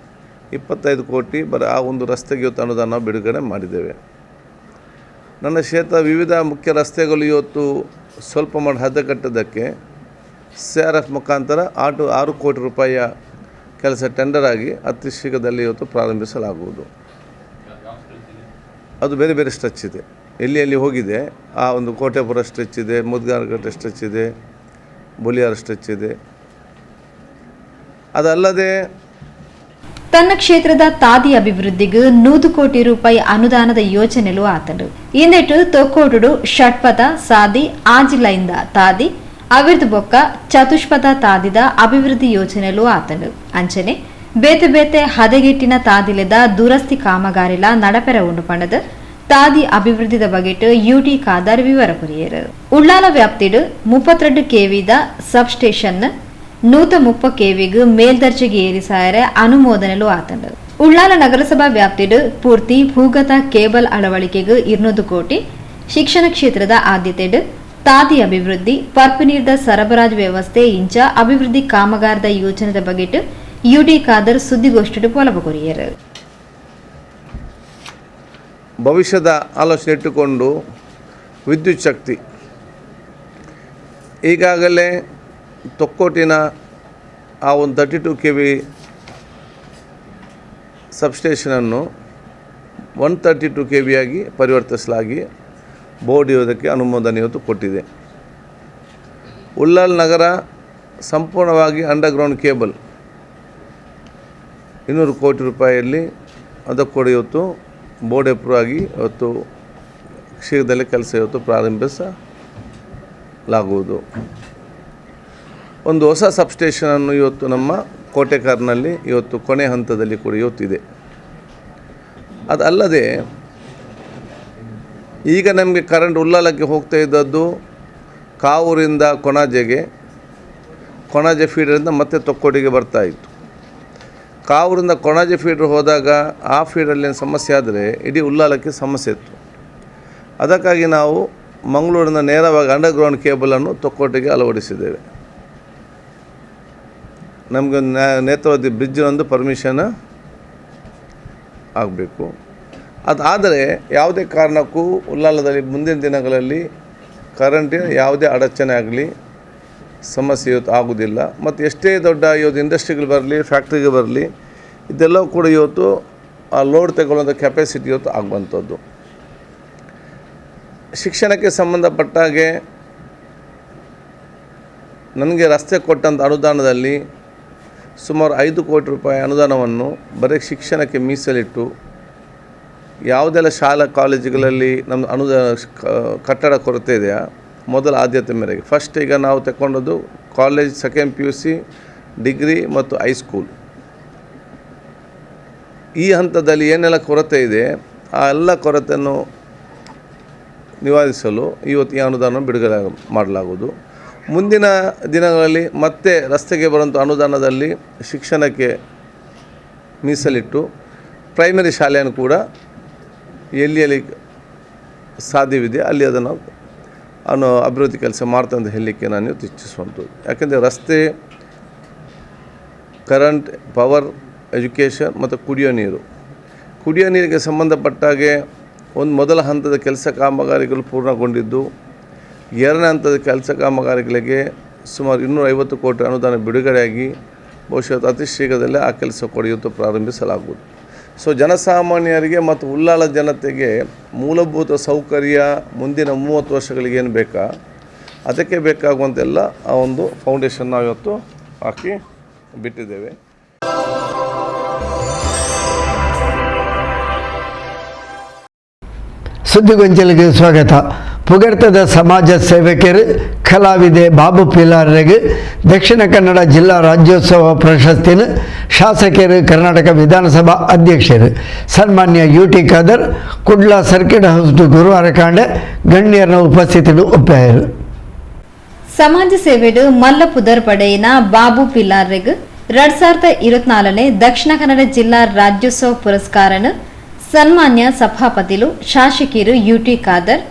Speaker 8: 25 ಕೋಟಿ ಆ ಒಂದು ರಸ್ತೆಗೆ ಇವತ್ತು ಅನುದಾನ ಬಿಡುಗಡೆ ಮಾಡಿದ್ದೇವೆ. ನನ್ನ ಕ್ಷೇತ್ರ ವಿವಿಧ ಮುಖ್ಯ ರಸ್ತೆಗಳು ಇವತ್ತು ಸ್ವಲ್ಪ ಮಾಡಿ ಹದಗೆಟ್ಟದ್ದಕ್ಕೆ CRF ಮುಖಾಂತರ 6 ಕೋಟಿ ರೂಪಾಯಿಯ ಕೆಲಸ ಟೆಂಡರ್ ಆಗಿ ಅತಿ ಶೀಘ್ರದಲ್ಲಿ ಇವತ್ತು ಪ್ರಾರಂಭಿಸಲಾಗುವುದು. ಅದು ಬೇರೆ ಬೇರೆ ಸ್ಟ್ರೆಚ್ ಇದೆ, ಎಲ್ಲಿ ಹೋಗಿದೆ. ಆ ಒಂದು ಕೋಟೆಪುರ ಸ್ಟ್ರೆಚ್ ಇದೆ, ಮುದ್ಗಾರಗಟ್ಟೆ ಸ್ಟ್ರೆಚ್ ಇದೆ, ಬೊಲಿಯಾರ್ ಸ್ಟ್ರೆಚ್ ಇದೆ. ಅದಲ್ಲದೆ
Speaker 3: ತನ್ನ ಕ್ಷೇತ್ರದ ತಾದಿ ಅಭಿವೃದ್ಧಿಗೆ 100 ಕೋಟಿ ರೂಪಾಯಿ ಅನುದಾನದ ಯೋಜನೆಲು ಆತಂಡು. ಇಂದೆಟ್ಟು ತೊಕ್ಕೋಡು ಷಟ್ಪಥ ಸಾದಿ ಆಜಿಲೈಂದ ತಾದಿ ಅವಿರ್ದು ಬೊಕ್ಕ ಚತುಷ್ಪಥ ತಾದಿದ ಅಭಿವೃದ್ಧಿ ಯೋಜನೆಲು ಆತಂಡು. ಅಂಚನೆ ಬೇತೆ ಬೇತೆ ಹದಗೆಟ್ಟಿನ ತಾದಿಲೆದ ದುರಸ್ತಿ ಕಾಮಗಾರಿಲ ನಡಪೆರ ಉಂಡು ಪಂಡದು ತಾದಿ ಅಭಿವೃದ್ಧಿದ ಬಗೆಟ್ UT ಖಾದರ್ ವಿವರ ಕೊರಿಯರು. ಉಳ್ಳಾಲ ವ್ಯಾಪ್ತಿಡು 32 kV ಸಬ್ ಸ್ಟೇಷನ್ 130 kVಗೆ ಮೇಲ್ದರ್ಜೆಗೆ ಏರಿಸಾಯರೆ ಅನುಮೋದನೆಲು ಆತಂಡು. ಉಳ್ಳಾಲ ನಗರಸಭಾ ವ್ಯಾಪ್ತಿಡು ಪೂರ್ತಿ ಭೂಗತ ಕೇಬಲ್ ಅಳವಡಿಕೆಗೆ 200 ಕೋಟಿ. ಶಿಕ್ಷಣ ಕ್ಷೇತ್ರದ ಆದ್ಯತೆಡು ತಾದಿ ಅಭಿವೃದ್ಧಿ, ಪರ್ಪು ನೀರ್ದ ಸರಬರಾಜು ವ್ಯವಸ್ಥೆ ಇಂಚ ಅಭಿವೃದ್ಧಿ ಕಾಮಗಾರದ ಯೋಜನೆದ ಬಗೆಟ್ UT ಖಾದರ್ ಸುದ್ದಿಗೋಷ್ಠಿಡು ಪೊಲಬು ಕೊರಿಯರು.
Speaker 8: ಭವಿಷ್ಯದ ಆಲೋಚನೆ ಇಟ್ಟುಕೊಂಡು ವಿದ್ಯುತ್ ಶಕ್ತಿ ಈಗಾಗಲೇ ತೊಕ್ಕೋಟಿನ ಆ ಒಂದು 32 kV ಸಬ್ಸ್ಟೇಷನನ್ನು 132 kV ಆಗಿ ಪರಿವರ್ತಿಸಲಾಗಿ ಬೋರ್ಡ್ ಇರೋದಕ್ಕೆ ಅನುಮೋದನೆ ಇವತ್ತು ಕೊಟ್ಟಿದೆ. ಉಳ್ಳಾಲ ನಗರ ಸಂಪೂರ್ಣವಾಗಿ ಅಂಡರ್ಗ್ರೌಂಡ್ ಕೇಬಲ್ 200 ಕೋಟಿ ರೂಪಾಯಿಯಲ್ಲಿ ಅದಕ್ಕೆ ಕೂಡ ಇವತ್ತು ಬೋರ್ಡ್ ಅಪ್ರೂವ್ ಆಗಿ ಇವತ್ತು ಶೀಘ್ರದಲ್ಲೇ ಕೆಲಸ ಇವತ್ತು ಪ್ರಾರಂಭಿಸ ಮಾಡಿಸಲಾಗುವುದು. ಒಂದು ಹೊಸ ಸಬ್ಸ್ಟೇಷನನ್ನು ಇವತ್ತು ನಮ್ಮ ಕೋಟೆಕಾರ್ನಲ್ಲಿ ಇವತ್ತು ಕೊನೆ ಹಂತದಲ್ಲಿ ಕೂಡ ಇವತ್ತಿದೆ. ಅದಲ್ಲದೆ ಈಗ ನಮಗೆ ಕರೆಂಟ್ ಉಳ್ಳಾಲಕ್ಕೆ ಹೋಗ್ತಾ ಇದ್ದದ್ದು ಕಾವೂರಿಂದ ಕೊಣಾಜೆಗೆ, ಕೊಣಾಜೆ ಫೀಡರಿಂದ ಮತ್ತೆ ತೊಕ್ಕೋಡಿಗೆ ಬರ್ತಾಯಿತ್ತು. ಕಾವೂರಿಂದ ಕೊಣಾಜೆ ಫೀಡ್ರ್ ಹೋದಾಗ ಆ ಫೀಡಲ್ಲಿ ಸಮಸ್ಯೆ ಆದರೆ ಇಡೀ ಉಳ್ಳಾಲಕ್ಕೆ ಸಮಸ್ಯೆ ಇತ್ತು. ಅದಕ್ಕಾಗಿ ನಾವು ಮಂಗಳೂರಿನ ನೇರವಾಗಿ ಅಂಡರ್ಗ್ರೌಂಡ್ ಕೇಬಲನ್ನು ತೊಕ್ಕೋಟೆಗೆ ಅಳವಡಿಸಿದ್ದೇವೆ. ನಮಗೆ ನೇತ್ರಾವತಿ ಬ್ರಿಡ್ಜಿನೊಂದು ಪರ್ಮಿಷನ್ ಆಗಬೇಕು. ಅದಾದರೆ ಯಾವುದೇ ಕಾರಣಕ್ಕೂ ಉಳ್ಳಾಲದಲ್ಲಿ ಮುಂದಿನ ದಿನಗಳಲ್ಲಿ ಕರೆಂಟಿನ ಯಾವುದೇ ಅಡಚಣೆ ಆಗಲಿ ಸಮಸ್ಯೆ ಇವತ್ತು ಆಗೋದಿಲ್ಲ. ಮತ್ತು ಎಷ್ಟೇ ದೊಡ್ಡ ಇವತ್ತು ಇಂಡಸ್ಟ್ರಿಗಳು ಬರಲಿ, ಫ್ಯಾಕ್ಟ್ರಿಗೆ ಬರಲಿ, ಇದೆಲ್ಲವೂ ಕೂಡ ಇವತ್ತು ಆ ಲೋಡ್ ತಗೊಳ್ಳೋಂಥ ಕೆಪಾಸಿಟಿ ಇವತ್ತು ಆಗುವಂಥದ್ದು. ಶಿಕ್ಷಣಕ್ಕೆ ಸಂಬಂಧಪಟ್ಟ ಹಾಗೆ ನನಗೆ ರಸ್ತೆ ಕೊಟ್ಟಂಥ ಅನುದಾನದಲ್ಲಿ ಸುಮಾರು 5 ಕೋಟಿ ರೂಪಾಯಿ ಅನುದಾನವನ್ನು ಬರೀ ಶಿಕ್ಷಣಕ್ಕೆ ಮೀಸಲಿಟ್ಟು ಯಾವುದೆಲ್ಲ ಶಾಲಾ ಕಾಲೇಜುಗಳಲ್ಲಿ ನಮ್ಮ ಕಟ್ಟಡ ಕೊರತೆ ಇದೆಯಾ ಮೊದಲ ಆದ್ಯತೆ ಮೇರೆಗೆ ಫಸ್ಟ್ ಈಗ ನಾವು ತಗೊಂಡದ್ದು ಕಾಲೇಜ್, ಸೆಕೆಂಡ್ PUC, ಡಿಗ್ರಿ ಮತ್ತು ಹೈಸ್ಕೂಲ್. ಈ ಹಂತದಲ್ಲಿ ಏನೆಲ್ಲ ಕೊರತೆ ಇದೆ ಆ ಎಲ್ಲ ಕೊರತೆಯನ್ನು ನಿವಾರಿಸಲು ಇವತ್ತು ಈ ಅನುದಾನ ಬಿಡುಗಡೆ ಮಾಡಲಾಗುವುದು. ಮುಂದಿನ ದಿನಗಳಲ್ಲಿ ಮತ್ತೆ ರಸ್ತೆಗೆ ಬರುವಂಥ ಅನುದಾನದಲ್ಲಿ ಶಿಕ್ಷಣಕ್ಕೆ ಮೀಸಲಿಟ್ಟು ಪ್ರೈಮರಿ ಶಾಲೆಯನ್ನು ಕೂಡ ಎಲ್ಲಿ ಸಾಧ್ಯವಿದೆ ಅಲ್ಲಿ ಅದನ್ನು ಅಭಿವೃದ್ಧಿ ಕೆಲಸ ಮಾಡ್ತಾ ಅಂತ ಹೇಳಲಿಕ್ಕೆ ನಾನು ಇವತ್ತು ಇಚ್ಛಿಸುವಂಥದ್ದು. ಯಾಕೆಂದರೆ ರಸ್ತೆ, ಕರೆಂಟ್, ಪವರ್, ಎಜುಕೇಷನ್ ಮತ್ತು ಕುಡಿಯೋ ನೀರಿಗೆ ಸಂಬಂಧಪಟ್ಟಾಗೆ ಒಂದು ಮೊದಲ ಹಂತದ ಕೆಲಸ ಕಾಮಗಾರಿಗಳು ಪೂರ್ಣಗೊಂಡಿದ್ದು, ಎರಡನೇ ಹಂತದ ಕೆಲಸ ಕಾಮಗಾರಿಗಳಿಗೆ ಸುಮಾರು 250 ಕೋಟಿ ಅನುದಾನ ಬಿಡುಗಡೆಯಾಗಿ ಬಹುಶಃ ಅತಿ ಶೀಘ್ರದಲ್ಲೇ ಆ ಕೆಲಸ ಇವತ್ತು ಪ್ರಾರಂಭಿಸಲಾಗುವುದು. ಸೊ ಜನಸಾಮಾನ್ಯರಿಗೆ ಮತ್ತು ಉಳ್ಳಾಲ ಜನತೆಗೆ ಮೂಲಭೂತ ಸೌಕರ್ಯ ಮುಂದಿನ 30 ವರ್ಷಗಳಿಗೆ ಏನು ಬೇಕಾ ಅದಕ್ಕೆ ಬೇಕಾಗುವಂತೆಲ್ಲ ಆ ಒಂದು ಫೌಂಡೇಶನ್ ನಾವು ಇವತ್ತು ಹಾಕಿ ಬಿಟ್ಟಿದ್ದೇವೆ.
Speaker 2: ಸುದ್ದಿಗೊಂಚಲಿಗೆ ಸ್ವಾಗತ. ಪುಗಡ್ತದ ಸಮಾಜ ಸೇವಕರು ಕಲಾವಿದೆ ಬಾಬು ಪಿಲಾರ್ಗೆ ದಕ್ಷಿಣ ಕನ್ನಡ ಜಿಲ್ಲಾ ರಾಜ್ಯೋತ್ಸವ ಪ್ರಶಸ್ತಿನ ಶಾಸಕರು ಕರ್ನಾಟಕ ವಿಧಾನಸಭಾ ಅಧ್ಯಕ್ಷರು ಸನ್ಮಾನ್ಯ UT Khader Kudla circuit house ಗುರುವಾರ ಕಾಂಡೆ ಗಣ್ಯರ ಉಪಸ್ಥಿತಿಡು ಒಪ್ಪಾಯರು.
Speaker 3: ಸಮಾಜ ಸೇವೆಡು ಮಲ್ಲ ಪುದರ್ ಪಡೆಯಿನ ಬಾಬು ಪಿಲಾರ್ಗೆ 2024 ದಕ್ಷಿಣ ಕನ್ನಡ ಜಿಲ್ಲಾ ರಾಜ್ಯೋತ್ಸವ ಪುರಸ್ಕಾರನ ಸನ್ಮಾನ್ಯ ಸಭಾಪತಿಲು ಶಾಸಕರು UT Khader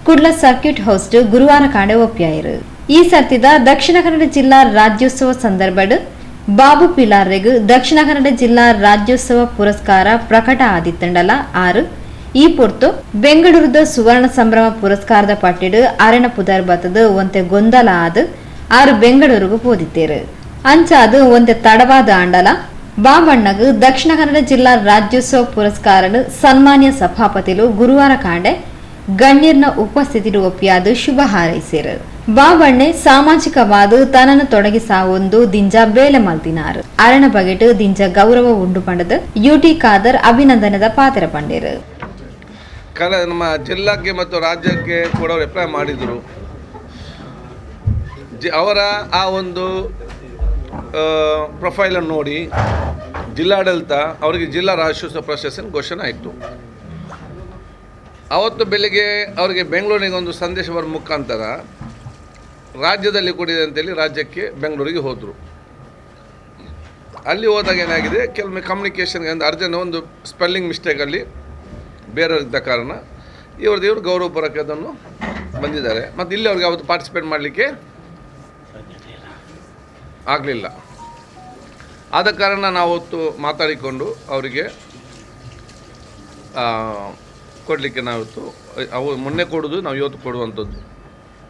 Speaker 3: Kudla circuit house ಗುರುವಾರ ಕಾಂಡೆ ಒಪ್ಪಾಯರು. ಈ ಸರ್ತಿದ ದಕ್ಷಿಣ ಕನ್ನಡ ಜಿಲ್ಲಾ ರಾಜ್ಯೋತ್ಸವ ಸಂದರ್ಭಡ್ ಬಾಬು ಪಿಲಾರ್ಗೆ ದಕ್ಷಿಣ ಕನ್ನಡ ಜಿಲ್ಲಾ ರಾಜ್ಯೋತ್ಸವ ಪುರಸ್ಕಾರ ಪ್ರಕಟ ಆದಿತ್ತಂಡಲ 6 ಈ ಪೊರ್ತು ಬೆಂಗಳೂರದ ಸುವರ್ಣ ಸಂಭ್ರಮ ಪುರಸ್ಕಾರದ ಪಟ್ಟಿಡು ಅರೆನ ಪುದರ್ ಬತ್ತದ ಒಂತೆ ಗೊಂದಲ ಆದ 6 ಬೆಂಗಳೂರಿಗೂ ಪೋದಿತ್ತೇರು. ಅಂಚಾದು ಒಂತೆ ತಡವಾದ ಆಂಡಲ ಬಾಬಣ್ಣಗ ದಕ್ಷಿಣ ಕನ್ನಡ ಜಿಲ್ಲಾ ರಾಜ್ಯೋತ್ಸವ ಪುರಸ್ಕಾರನು ಸನ್ಮಾನ್ಯ ಸಭಾಪತಿಲು ಗುರುವಾರ ಕಾಂಡೆ ಗಣ್ಯರ್ನ ಉಪಸ್ಥಿತಿಡು ಒಪ್ಪಿಯಾದು ಶುಭ ಹಾರೈಸಿರು. ಬಾಬಣ್ಣೆ ಸಾಮಾಜಿಕವಾದ ತನ್ನನ್ನು ತೊಡಗಿಸಾವೊಂದು ದಿಂಜ ಬೇಲೆ ಮಲ್ತಿನಾರು. ಅರಣ ಬಗೆಟ್ ದಿಂಜ ಗೌರವ ಉಂಡು ಪಂಡದ UT ಖಾದರ್ ಅಭಿನಂದನದ ಪಾತ್ರ ಪಂಡಿರು.
Speaker 8: ನಮ್ಮ ಜಿಲ್ಲಾಕ್ಕೆ ಮತ್ತು ರಾಜ್ಯಕ್ಕೆ ಕೂಡ ಅವರು ಅಪ್ಲೈ ಮಾಡಿದರು. ಅವರ ಆ ಒಂದು ಪ್ರೊಫೈಲನ್ನು ನೋಡಿ ಜಿಲ್ಲಾಡಳಿತ ಅವರಿಗೆ ಜಿಲ್ಲಾ ರಾಜ್ಯೋತ್ಸವ ಪ್ರಶಸ್ತಿ ಘೋಷಣೆ ಆಯಿತು. ಅವತ್ತು ಬೆಳಿಗ್ಗೆ ಅವರಿಗೆ ಬೆಂಗಳೂರಿಗೆ ಒಂದು ಸಂದೇಶ ಬರೋ ಮುಖಾಂತರ ರಾಜ್ಯದಲ್ಲಿ ಕೊಡಿದೆ ಅಂತೇಳಿ ರಾಜ್ಯಕ್ಕೆ ಬೆಂಗಳೂರಿಗೆ ಹೋದರು. ಅಲ್ಲಿ ಹೋದಾಗ ಏನಾಗಿದೆ, ಕೆಲವೊಮ್ಮೆ ಕಮ್ಯುನಿಕೇಷನ್ಗೆ ಒಂದು ಅರ್ಜೆಂಟ್ ಒಂದು ಸ್ಪೆಲ್ಲಿಂಗ್ ಮಿಸ್ಟೇಕಲ್ಲಿ ಬೇರೆಯವರಿದ್ದ ಕಾರಣ ಇವರು ಗೌರವಪೂರ್ವಕ ಅದನ್ನು ಬಂದಿದ್ದಾರೆ. ಮತ್ತು ಇಲ್ಲಿ ಅವ್ರಿಗೆ ಅವತ್ತು ಪಾರ್ಟಿಸಿಪೇಟ್ ಮಾಡಲಿಕ್ಕೆ ಆಗಲಿಲ್ಲ. ಆದ ಕಾರಣ ನಾವು ಅವತ್ತು ಮಾತಾಡಿಕೊಂಡು ಅವರಿಗೆ ಕೊಡಲಿಕ್ಕೆ ನಾವಿತ್ತು ಅವು ಮೊನ್ನೆ ಕೊಡೋದು ನಾವು ಇವತ್ತು ಕೊಡುವಂಥದ್ದು.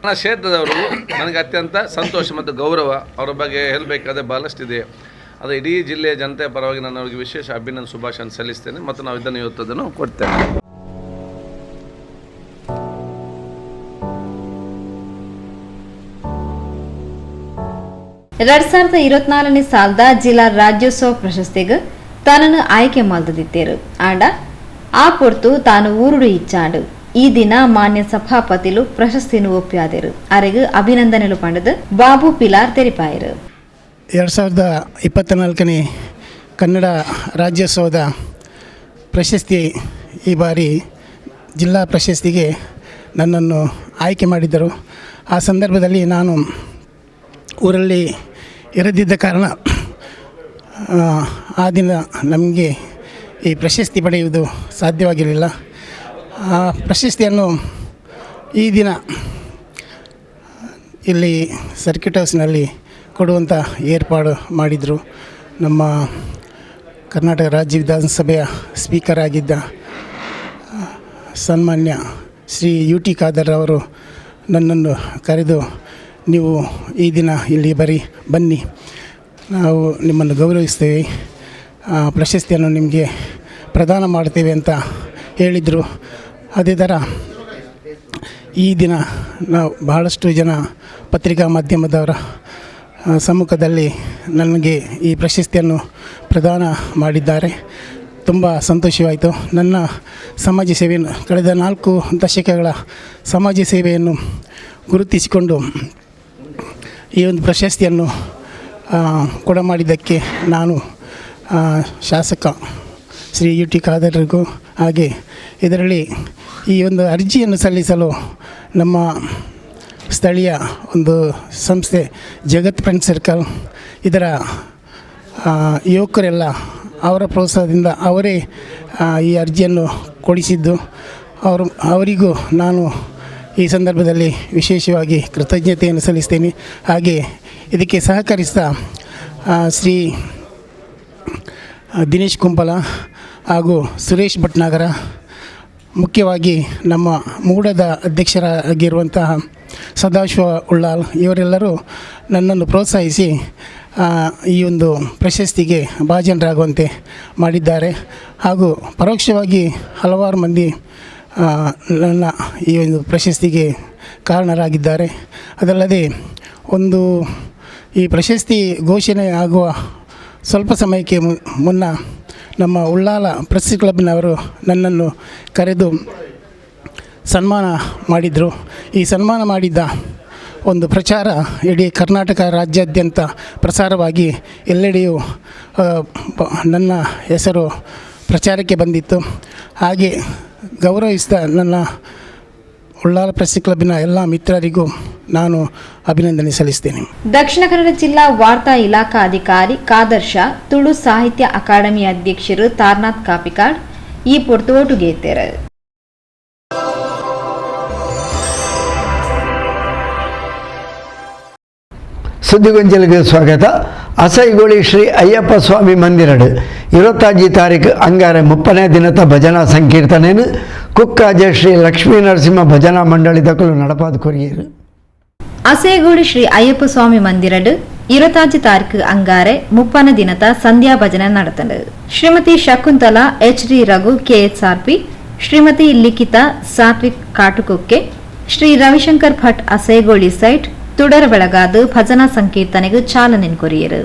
Speaker 8: ನನ್ನ ಕ್ಷೇತ್ರದವರು ನನಗೆ ಅತ್ಯಂತ ಸಂತೋಷ ಮತ್ತು ಗೌರವ, ಅವರ ಬಗ್ಗೆ ಹೇಳಬೇಕಾದ್ರೆ ಭಾಳಷ್ಟಿದೆ. ಅದು ಇಡೀ ಜಿಲ್ಲೆಯ ಜನತೆಯ ಪರವಾಗಿ ನಾನು ಅವರಿಗೆ ವಿಶೇಷ ಅಭಿನಂದನೆ ಶುಭಾಶಯ ಸಲ್ಲಿಸ್ತೇನೆ ಮತ್ತು ನಾವು ಇದನ್ನು ಇವತ್ತು ಅದನ್ನು ಕೊಡ್ತೇನೆ.
Speaker 3: ಎರಡ್ 2024 ಸಾಲದ ಜಿಲ್ಲಾ ರಾಜ್ಯೋತ್ಸವ ಪ್ರಶಸ್ತಿಗೆ ತನ್ನನ್ನು ಆಯ್ಕೆ ಮಲ್ದಿತ್ತೇರು. ಆಂಡ ಆ ಪೊರ್ತು ತಾನು ಊರುಡು ಇಚ್ಚಾಂಡು ಈ ದಿನ ಮಾನ್ಯ ಸಭಾಪತಿಲು ಪ್ರಶಸ್ತಿಯನ್ನು ಒಪ್ಪಿಯಾದರು. ಅರೆಗೂ ಅಭಿನಂದನೆಲು ಪಂಡದು ಬಾಬು ಪಿಲಾರ್ ತೆರಿಪಾಯರು.
Speaker 9: 2024ನೇ ಕನ್ನಡ ರಾಜ್ಯೋತ್ಸವದ ಪ್ರಶಸ್ತಿ ಈ ಬಾರಿ ಜಿಲ್ಲಾ ಪ್ರಶಸ್ತಿಗೆ ನನ್ನನ್ನು ಆಯ್ಕೆ ಮಾಡಿದ್ದರು. ಆ ಸಂದರ್ಭದಲ್ಲಿ ನಾನು ಊರಲ್ಲಿ ಇರದಿದ್ದ ಕಾರಣ ಆ ದಿನ ನಮಗೆ ಈ ಪ್ರಶಸ್ತಿ ಪಡೆಯುವುದು ಸಾಧ್ಯವಾಗಿರಲಿಲ್ಲ. ಆ ಪ್ರಶಸ್ತಿಯನ್ನು ಈ ದಿನ ಇಲ್ಲಿ ಸರ್ಕ್ಯೂಟ್ ಹೌಸ್ನಲ್ಲಿ ಕೊಡುವಂಥ ಏರ್ಪಾಡು ಮಾಡಿದರು. ನಮ್ಮ ಕರ್ನಾಟಕ ರಾಜ್ಯ ವಿಧಾನಸಭೆಯ ಸ್ಪೀಕರ್ ಆಗಿದ್ದ ಸನ್ಮಾನ್ಯ ಶ್ರೀ UT ಖಾದರ್ ಅವರು ನನ್ನನ್ನು ಕರೆದು, ನೀವು ಈ ದಿನ ಇಲ್ಲಿ ಬನ್ನಿ, ನಾವು ನಿಮ್ಮನ್ನು ಗೌರವಿಸ್ತೇವೆ, ಪ್ರಶಸ್ತಿಯನ್ನು ನಿಮಗೆ ಪ್ರದಾನ ಮಾಡ್ತೇವೆ ಅಂತ ಹೇಳಿದರು. ಅದೇ ಥರ ಈ ದಿನ ನಾವು ಬಹಳಷ್ಟು ಜನ ಪತ್ರಿಕಾ ಮಾಧ್ಯಮದವರ ಸಮ್ಮುಖದಲ್ಲಿ ನನಗೆ ಈ ಪ್ರಶಸ್ತಿಯನ್ನು ಪ್ರದಾನ ಮಾಡಿದ್ದಾರೆ. ತುಂಬ ಸಂತೋಷವಾಯಿತು. ನನ್ನ ಸಮಾಜ ಸೇವೆಯನ್ನು ಕಳೆದ 4 ದಶಕಗಳ ಸಮಾಜ ಸೇವೆಯನ್ನು ಗುರುತಿಸಿಕೊಂಡು ಈ ಒಂದು ಪ್ರಶಸ್ತಿಯನ್ನು ಕೊಡಮಾಡಿದ್ದಕ್ಕೆ ನಾನು ಶಾಸಕ ಶ್ರೀ UT ಖಾದರ್ರಿಗೂ, ಹಾಗೆ ಇದರಲ್ಲಿ ಈ ಒಂದು ಅರ್ಜಿಯನ್ನು ಸಲ್ಲಿಸಲು ನಮ್ಮ ಸ್ಥಳೀಯ ಒಂದು ಸಂಸ್ಥೆ ಜಗತ್ ಫ್ರೆಂಡ್ ಸರ್ಕಲ್, ಇದರ ಯುವಕರೆಲ್ಲ ಅವರ ಪ್ರೋತ್ಸಾಹದಿಂದ ಅವರೇ ಈ ಅರ್ಜಿಯನ್ನು ಕೊಡಿಸಿದ್ದು, ಅವರಿಗೂ ನಾನು ಈ ಸಂದರ್ಭದಲ್ಲಿ ವಿಶೇಷವಾಗಿ ಕೃತಜ್ಞತೆಯನ್ನು ಸಲ್ಲಿಸ್ತೇನೆ. ಹಾಗೆ ಇದಕ್ಕೆ ಸಹಕರಿಸಿದ ಶ್ರೀ ದಿನೇಶ್ ಕುಂಪಲ ಹಾಗೂ ಸುರೇಶ್ ಭಟ್ನಾಗರ, ಮುಖ್ಯವಾಗಿ ನಮ್ಮ ಮೂಡದ ಅಧ್ಯಕ್ಷರಾಗಿರುವಂತಹ ಸದಾಶಿವ ಉಳ್ಳಾಲ್, ಇವರೆಲ್ಲರೂ ನನ್ನನ್ನು ಪ್ರೋತ್ಸಾಹಿಸಿ ಈ ಒಂದು ಪ್ರಶಸ್ತಿಗೆ ಭಾಜನರಾಗುವಂತೆ ಮಾಡಿದ್ದಾರೆ. ಹಾಗೂ ಪರೋಕ್ಷವಾಗಿ ಹಲವಾರು ಮಂದಿ ನನ್ನ ಈ ಒಂದು ಪ್ರಶಸ್ತಿಗೆ ಕಾರಣರಾಗಿದ್ದಾರೆ. ಅದಲ್ಲದೆ ಈ ಪ್ರಶಸ್ತಿ ಘೋಷಣೆ ಆಗುವ ಸ್ವಲ್ಪ ಸಮಯಕ್ಕೆ ಮುನ್ನ ನಮ್ಮ ಉಳ್ಳಾಲ ಪ್ರೆಸ್ ಕ್ಲಬ್ನವರು ನನ್ನನ್ನು ಕರೆದು ಸನ್ಮಾನ ಮಾಡಿದರು. ಈ ಸನ್ಮಾನ ಮಾಡಿದ್ದ ಒಂದು ಪ್ರಚಾರ ಇಡೀ ಕರ್ನಾಟಕ ರಾಜ್ಯಾದ್ಯಂತ ಪ್ರಸಾರವಾಗಿ ಎಲ್ಲೆಡೆಯೂ ನನ್ನ ಹೆಸರು ಪ್ರಚಾರಕ್ಕೆ ಬಂದಿತ್ತು. ಹಾಗೆ ಗೌರವಿಸಿದ ನನ್ನ ಉಳ್ಳಾಲ ಪ್ರೆಸ್ ಕ್ಲಬ್ಬಿನ ಎಲ್ಲ ಮಿತ್ರರಿಗೂ ನಾನು ಅಭಿನಂದನೆ ಸಲ್ಲಿಸ್ತೇನೆ.
Speaker 3: ದಕ್ಷಿಣ ಕನ್ನಡ ಜಿಲ್ಲಾ ವಾರ್ತಾ ಇಲಾಖಾ ಅಧಿಕಾರಿ ಖಾದರ್ ಶಾ, ತುಳು ಸಾಹಿತ್ಯ ಅಕಾಡೆಮಿ ಅಧ್ಯಕ್ಷರು ತಾರ್ನಾಥ್ ಕಾಪಿಕಾಡ್ ಈ ಪೊರ್ತೋಟುಗೇತೇರು.
Speaker 2: ಸುದ್ದಿಗೊಂಜಲಿಗೆ ಸ್ವಾಗತ. ಅಸೈಗೋಳಿ ಶ್ರೀ ಅಯ್ಯಪ್ಪ ಸ್ವಾಮಿ ಮಂದಿರಡು 25 ತಾರೀಕು ಅಂಗಾರೆ 30ನೇ ದಿನದ ಭಜನಾ ಸಂಕೀರ್ತನೆಯನ್ನು ಕುಕ್ಕಾಜ ಶ್ರೀ ಲಕ್ಷ್ಮೀ ನರಸಿಂಹ ಭಜನಾ ಮಂಡಳಿ ತಕಲು ನಡಪಾದ ಕೊರಿಯರು.
Speaker 3: ಅಸೇಗೋಳಿ ಶ್ರೀ ಅಯ್ಯಪ್ಪ ಸ್ವಾಮಿ ಮಂದಿರಡು 25 ತಾರೀಕು ಅಂಗಾರೆ 30ನೇ ದಿನದ ಸಂಧ್ಯಾ ಭಜನೆ ನಡೆತಂಡು. Shrimati Shakuntala HD Raghu KSRP, Shrimati Likhita Satvik Katukukke, Shri Ravishankar Bhat Asegoli site ತುಡರ ಬೆಳಗಾದು ಭಜನಾ ಸಂಕೀರ್ತನೆಗೂ ಚಾಲನೆ ಕೊರಿಯರು.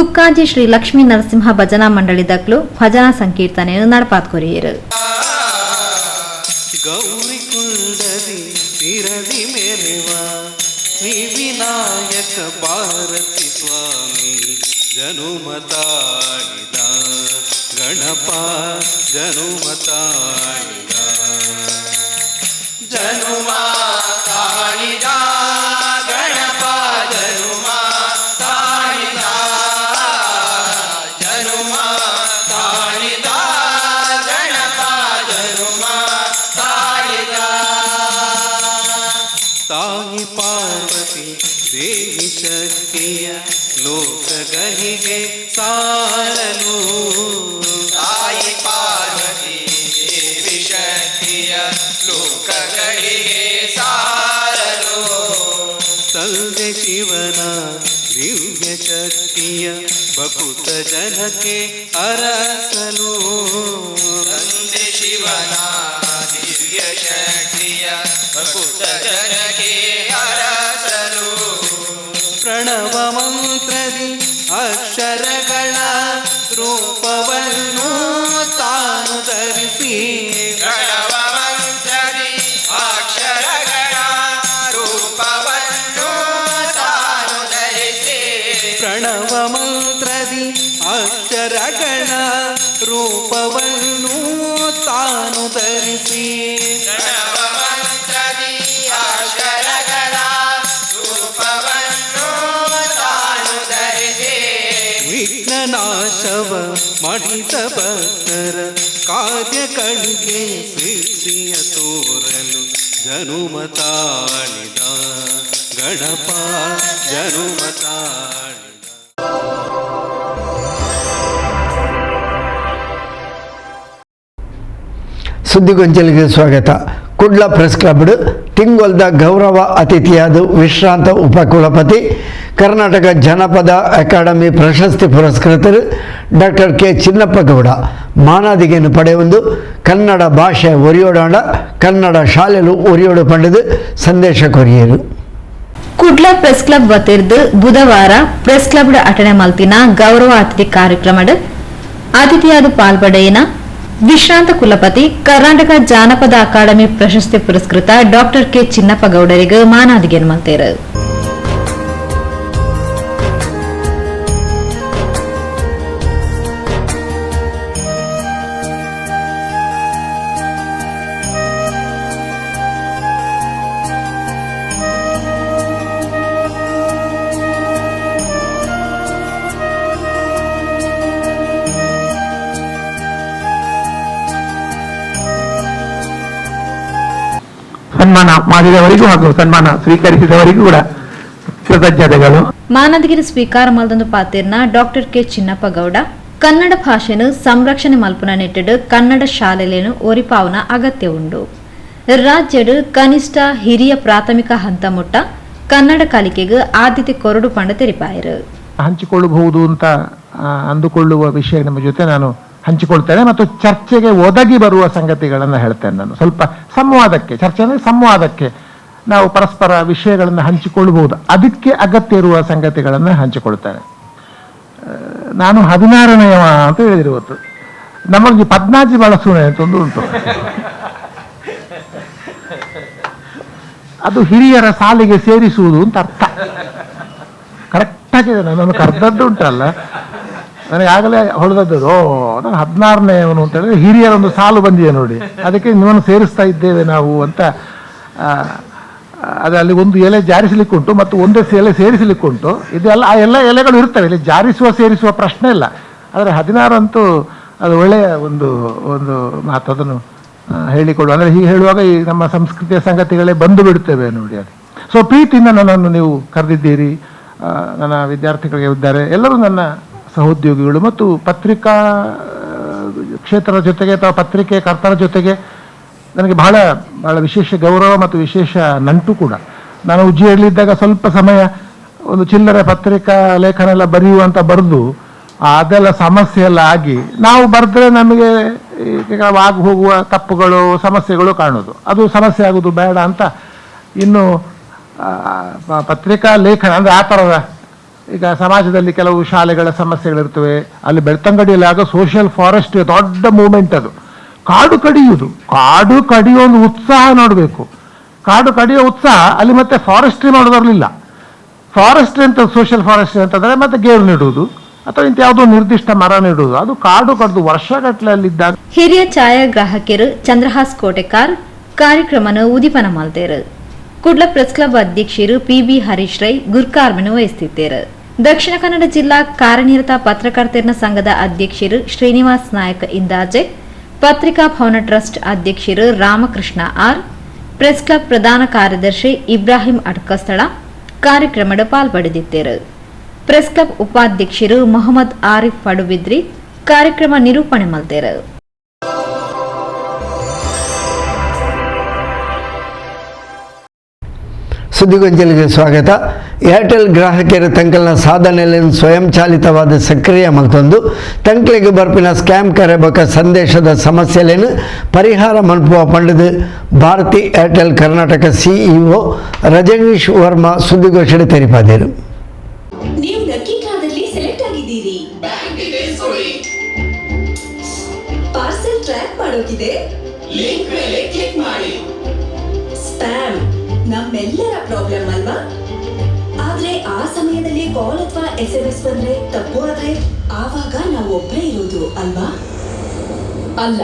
Speaker 3: ತುಕ್ಕಾಜಿ ಶ್ರೀ ಲಕ್ಷ್ಮೀ ನರಸಿಂಹ ಭಜನಾ ಮಂಡಳಿದಕ್ಲು ಭಜನಾ ಸಂಕೀರ್ತನೆಯನ್ನು ನಡಪಾತ್ಕೊರಿಯರು.
Speaker 10: ಗೌರಿ ಕುಂಡದಿ ತಿರದಿ ಮೆರೆವ ಶ್ರೀ ವಿನಾಯಕ ಭಾರತಿ ಸ್ವಾಮಿ ಜನುಮತಾಳಿದ ಗಣಪ ಜನುಮತಾಳಿದ ಜನುಮ ತಾಳಿದ ಗಣಪ ಜನುಮ ತಾಳಿದ ಜನುಮ ತಾಳಿದ ಗಣಪ ಜನುಮ ತಾಳಿದ ತಾಯಿ ಪಾರ್ವತಿ ದೇವಿ ಶಕ್ತಿಯ ಲೋಕಗಳಿಗೆ ಸಾರಲು ತಾಯಿ ಪಾರ್ವತಿ ದೇವಿ ಶಕ್ತಿಯ ಲೋಕಗಳಿಗೆ ಸಾರಲು ತಂದೆ ಶಿವನ ದಿವ್ಯ ಶಕ್ತಿಯ ಭಕುತ ಜನಕ್ಕೆ ಅರಸಲು ತಂದೆ ಶಿವನ ದಿವ್ಯ ಶಕ್ತಿಯ ಭಕುತ ಜನಕ್ಕೆ ಅರಸಲು ಪ್ರಣವ ಮಂತ್ರದಿ ಅಕ್ಷರಗಳ ರೂಪವನ್ನು ತಾನು ಧರಿಸಿ ಪ್ರಣವ ಮಂತ್ರದಿ ಅಕ್ಷರಗಳ ರೂಪವನ್ನು ತಾನು ಧರಿಸಿ ಪ್ರಣವ ಮಂತ್ರದಿ ಅಕ್ಷರಗಳ ರೂಪವನ್ನು ತಾನು ಧರಿಸಿ ಪ್ರಣವ ಮಂತ್ರದಿ ಅಕ್ಷರಗಳ ರೂಪವನ್ನು ತಾನು ಧರಿಸಿ ವಿಘ್ನನಾಶವ ಮಾಡಿದ ಭಕ್ತರ ಕಾರ್ಯಗಳಿಗೆ ಸಿದ್ಧಿಯ ತೋರಲು ಜನುಮ ತಾಳಿದ ಗಣಪ ಜನುಮ ತಾಳಿದ.
Speaker 2: ಸುದ್ದಿಗೊಂಚಲಿಗೆ ಸ್ವಾಗತ. ಕುಡ್ಲ ಪ್ರೆಸ್ ಕ್ಲಬ್ ತಿಂಗೊಲ್ದ ಗೌರವ ಅತಿಥಿಯಾದ ವಿಶ್ರಾಂತ ಉಪಕುಲಪತಿ ಕರ್ನಾಟಕ ಜನಪದ ಅಕಾಡೆಮಿ ಪ್ರಶಸ್ತಿ ಪುರಸ್ಕೃತರು ಡಾಕ್ಟರ್ ಕೆ ಚಿನ್ನಪ್ಪ ಗೌಡ ಮಾನಾದಿಗೆಯನ್ನು ಪಡೆಯೊಂದು ಕನ್ನಡ ಭಾಷೆ ಒರಿಯೋಡಾಂಡ ಕನ್ನಡ ಶಾಲೆಲು ಒರಿಯೋಡು ಪಂಡದು ಸಂದೇಶ ಕೊರಿಯರು.
Speaker 3: ಕುಡ್ಲ ಪ್ರೆಸ್ ಕ್ಲಬ್ ವತಿರ್ದು ಬುಧವಾರ ಪ್ರೆಸ್ ಕ್ಲಬ್ ಅಟನೆ ಮಲ್ತಿನ ಗೌರವ ಅತಿಥಿ ಕಾರ್ಯಕ್ರಮದ ಅತಿಥಿಯಾದ ಪಾಲ್ಪಡೆಯಿನ ವಿಶ್ರಾಂತ ಕುಲಪತಿ ಕರ್ನಾಟಕ ಜಾನಪದ ಅಕಾಡೆಮಿ ಪ್ರಶಸ್ತಿ ಪುರಸ್ಕೃತ ಡಾಕ್ಟರ್ ಕೆ ಚಿನ್ನಪ್ಪ ಗೌಡರಿಗೆ ಮಾನಾದಿಗೆಯನ್ನು ಮಲ್ತೇರು.
Speaker 11: ಸನ್ಮಾನ ಮಾಡಿದವರಿಗೂ ಹಾಗೂ ಸನ್ಮಾನ ಸ್ವೀಕರಿಸಿದವರಿಗೂ ಕೂಡ ಕೃತಜ್ಞತೆಗಳು.
Speaker 3: ಮಾನದಗಿರಿ ಸ್ವೀಕಾರ ಮಲ್ದೊಂದು ಪಾತಿರ್ನ ಡಾಕ್ಟರ್ ಕೆ ಚಿನ್ನಪ್ಪ ಗೌಡ ಕನ್ನಡ ಭಾಷೆಯನ್ನು ಸಂರಕ್ಷಣೆ ಮಲ್ಪುನ ನಿಟ್ಟಿಡು ಕನ್ನಡ ಶಾಲೆಲೇನು ಒರಿಪಾವನ ಅಗತ್ಯ ಉಂಡು. ರಾಜ್ಯಡು ಕನಿಷ್ಠ ಹಿರಿಯ ಪ್ರಾಥಮಿಕ ಹಂತ ಮುಟ್ಟ ಕನ್ನಡ ಕಲಿಕೆಗೆ ಆದ್ಯತೆ ಕೊರಡು ಪಂಡ ತೆರಿಪಾಯರು.
Speaker 11: ಹಂಚಿಕೊಳ್ಳಬಹುದು ಅಂತ ಅಂದುಕೊಳ್ಳುವ ವಿಷಯ ನಮ್ಮ ಜೊತೆ ನಾನು ಹಂಚಿಕೊಳ್ತೇನೆ ಮತ್ತು ಚರ್ಚೆಗೆ ಒದಗಿ ಬರುವ ಸಂಗತಿಗಳನ್ನು ಹೇಳ್ತೇನೆ. ನಾನು ಸ್ವಲ್ಪ ಸಂವಾದಕ್ಕೆ, ಚರ್ಚೆ ಅಂದರೆ ಸಂವಾದಕ್ಕೆ ನಾವು ಪರಸ್ಪರ ವಿಷಯಗಳನ್ನು ಹಂಚಿಕೊಳ್ಳಬಹುದು, ಅದಕ್ಕೆ ಅಗತ್ಯ ಇರುವ ಸಂಗತಿಗಳನ್ನು ಹಂಚಿಕೊಳ್ತೇನೆ. ನಾನು 16ನೇವ ಅಂತ ಹೇಳಿದಿರುವತ್ತು, ನಮಗೆ 14 ಬಳಸುವ ಅಂತಂದು ಉಂಟು. ಅದು ಹಿರಿಯರ ಸಾಲಿಗೆ ಸೇರಿಸುವುದು ಅಂತ ಅರ್ಥ. ಕರೆಕ್ಟಾಗಿದೆ, ನನ್ನನ್ನು ಕರೆದದ್ದು ಉಂಟಲ್ಲ, ನನಗೆ ಆಗಲೇ ಹೊಳೆದದ್ದು, ನಾನು 16ನೇವನು ಅಂತ ಹೇಳಿದ್ರೆ ಹಿರಿಯರೊಂದು ಸಾಲು ಬಂದಿದೆ ನೋಡಿ, ಅದಕ್ಕೆ ನಿಮ್ಮನ್ನು ಸೇರಿಸ್ತಾ ಇದ್ದೇವೆ ನಾವು ಅಂತ. ಅದು ಅಲ್ಲಿ ಒಂದು ಎಲೆ ಜಾರಿಸಲಿಕ್ಕುಂಟು ಮತ್ತು ಒಂದೇ ಎಲೆ ಸೇರಿಸಲಿಕ್ಕುಂಟು. ಇದೆಲ್ಲ ಆ ಎಲ್ಲ ಎಲೆಗಳು ಇರ್ತವೆ, ಇಲ್ಲಿ ಜಾರಿಸುವ ಸೇರಿಸುವ ಪ್ರಶ್ನೆ ಇಲ್ಲ. ಆದರೆ 16 ಅಂತೂ ಅದು ಒಳ್ಳೆಯ ಒಂದು ಒಂದು ಮಾತು, ಅದನ್ನು ಹೇಳಿಕೊಡುವ. ಅಂದರೆ ಹೀಗೆ ಹೇಳುವಾಗ ಈ ನಮ್ಮ ಸಂಸ್ಕೃತಿಯ ಸಂಗತಿಗಳೇ ಬಂದು ಬಿಡುತ್ತೇವೆ ನೋಡಿ. ಅದು ಸೊ ಪ್ರೀತಿಯಿಂದ ನನ್ನನ್ನು ನೀವು ಕರೆದಿದ್ದೀರಿ. ನನ್ನ ವಿದ್ಯಾರ್ಥಿಗಳಿಗೆ ಇದ್ದಾರೆ, ಎಲ್ಲರೂ ನನ್ನ ಸಹೋದ್ಯೋಗಿಗಳು ಮತ್ತು ಪತ್ರಿಕಾ ಕ್ಷೇತ್ರದ ಜೊತೆಗೆ ಅಥವಾ ಪತ್ರಿಕೆ ಕರ್ತರ ಜೊತೆಗೆ ನನಗೆ ಬಹಳ ಬಹಳ ವಿಶೇಷ ಗೌರವ ಮತ್ತು ವಿಶೇಷ ನಂಟು ಕೂಡ. ನಾನು ಉಜ್ಜಿಯಲ್ಲಿದ್ದಾಗ ಸ್ವಲ್ಪ ಸಮಯ ಒಂದು ಚಿಲ್ಲರೆ ಪತ್ರಿಕಾ ಲೇಖನ ಎಲ್ಲ ಬರೆಯುವಂತ ಬರೆದು ಅದೆಲ್ಲ ಸಮಸ್ಯೆ ಎಲ್ಲ ಆಗಿ ನಾವು ಬರೆದ್ರೆ ನಮಗೆ ಆಗಿ ಹೋಗುವ ತಪ್ಪುಗಳು ಸಮಸ್ಯೆಗಳು ಕಾಣೋದು, ಅದು ಸಮಸ್ಯೆ ಆಗೋದು ಬೇಡ ಅಂತ ಇನ್ನು ಪತ್ರಿಕಾ ಲೇಖನ ಅಂದರೆ ಆ ಥರದ ಈಗ ಸಮಾಜದಲ್ಲಿ ಕೆಲವು ಶಾಲೆಗಳ ಸಮಸ್ಯೆಗಳಿರ್ತವೆ, ಅಲ್ಲಿ ಬೆಳ್ತಂಗಡಿಯಲ್ಲಿ ಆಗ ಸೋಷಿಯಲ್ ಫಾರೆಸ್ಟ್ ದೊಡ್ಡ ಮೂವ್ಮೆಂಟ್ ಅದು. ಕಾಡು ಕಡಿಯೋ ಒಂದು ಉತ್ಸಾಹ ನೋಡಬೇಕು. ಕಾಡು ಕಡಿಯೋ ಉತ್ಸಾಹ ಅಲ್ಲಿ ಮತ್ತೆ ಫಾರೆಸ್ಟ್ರಿ ಮಾಡೋದಿರಲಿಲ್ಲ. ಫಾರೆಸ್ಟ್ರಿ ಅಂತ ಸೋಷಿಯಲ್ ಫಾರೆಸ್ಟ್ರಿ ಅಂತಂದರೆ ಮತ್ತೆ ಗೇರು ನೆಡುವುದು ಅಥವಾ ಇಂಥ ಯಾವುದೋ ನಿರ್ದಿಷ್ಟ ಮರ ನೆಡುವುದು, ಅದು ಕಾಡು ಕಡಿದು ವರ್ಷಗಟ್ಟಲೆ ಅಲ್ಲಿದ್ದಾಗ.
Speaker 3: ಹಿರಿಯ ಛಾಯಾಗ್ರಾಹಕರು ಚಂದ್ರಹಾಸ್ ಕೋಟೆಕಾರ್ ಕಾರ್ಯಕ್ರಮನ ಉದಿಪನ ಮಾಲ್ತೇರು. ಕುಡ್ಲ ಪ್ರೆಸ್ ಕ್ಲಬ್ ಅಧ್ಯಕ್ಷರು PB ಹರೀಶ್ ರೈ ಗುರ್ಕಾರ್ಮನ ವಹಿಸುತ್ತಿದ್ದರು. ದಕ್ಷಿಣ ಕನ್ನಡ ಜಿಲ್ಲಾ ಕಾರ್ಯನಿರತ ಪತ್ರಕರ್ತರ ಸಂಘದ ಅಧ್ಯಕ್ಷರು ಶ್ರೀನಿವಾಸ್ ನಾಯಕ್ ಇಂದಾಜೆ, ಪತ್ರಿಕಾ ಭವನ ಟ್ರಸ್ಟ್ ಅಧ್ಯಕ್ಷರು ರಾಮಕೃಷ್ಣ ಆರ್, ಪ್ರೆಸ್ ಕ್ಲಬ್ ಪ್ರಧಾನ ಕಾರ್ಯದರ್ಶಿ ಇಬ್ರಾಹಿಂ ಅಡ್ಕಸ್ಥಳ ಕಾರ್ಯಕ್ರಮದ ಪಾಲ್ಪಡೆದಿದ್ದರು. ಪ್ರೆಸ್ ಕ್ಲಬ್ ಉಪಾಧ್ಯಕ್ಷರು ಮೊಹಮ್ಮದ್ ಆರಿಫ್ ಪಡುಬಿದ್ರಿ ಕಾರ್ಯಕ್ರಮ ನಿರೂಪಣೆ ಮಾಡಿದರು.
Speaker 2: ಸುದ್ದಿಗೊಂಜಲಿಗೆ ಸ್ವಾಗತ. ಏರ್ಟೆಲ್ ಗ್ರಾಹಕರು ತಂಕಲ್ನ ಸಾಧನೆಯನ್ನು ಸ್ವಯಂಚಾಲಿತವಾದ ಸಕ್ರಿಯ ಮಲ್ತೊಂದು ತಂಕ್ಲೆಗೆ ಬರ್ಪಿನ ಸ್ಕ್ಯಾಮ್ ಕರೆಬಕ ಸಂದೇಶದ ಸಮಸ್ಯೆಯನ್ನು ಪರಿಹಾರ ಮಲ್ಪುವ ಪಂಡದು ಭಾರತಿ ಏರ್ಟೆಲ್ ಕರ್ನಾಟಕ CEO ರಜನೀಶ್ ವರ್ಮಾ ಸುದ್ದಿಗೋಷ್ಠಿ ತೆರಿಪಾದರು.
Speaker 12: ನೀವು ಲಕ್ಕಿ ಡ್ರಾದಲ್ಲಿ ಸೆಲೆಕ್ಟ್ ಆಗಿದ್ದೀರಿ. ಪಾರ್ಸೆಲ್ ಟ್ರ್ಯಾಕ್ ಮಾಡೋಕಿದೆ, ಲಿಂಕ್ ಮೇಲೆ ಕ್ಲಿಕ್ ಮಾಡಿ. ಸ್ಪ್ಯಾಮ್ ನಮ್ಮೆಲ್ಲರ ಪ್ರಾಬ್ಲಮ್ ಅಲ್ವಾ? ಆದ್ರೆ ಆ ಸಮಯದಲ್ಲಿ ಕಾಲ್ ಅಥವಾ SMS ಬಂದ್ರೆ, ತಪ್ಪು ಆದ್ರೆ ಆವಾಗ ನಾವು ಒಬ್ಬರೇ ಇರೋದು ಅಲ್ವಾ? ಅಲ್ಲ,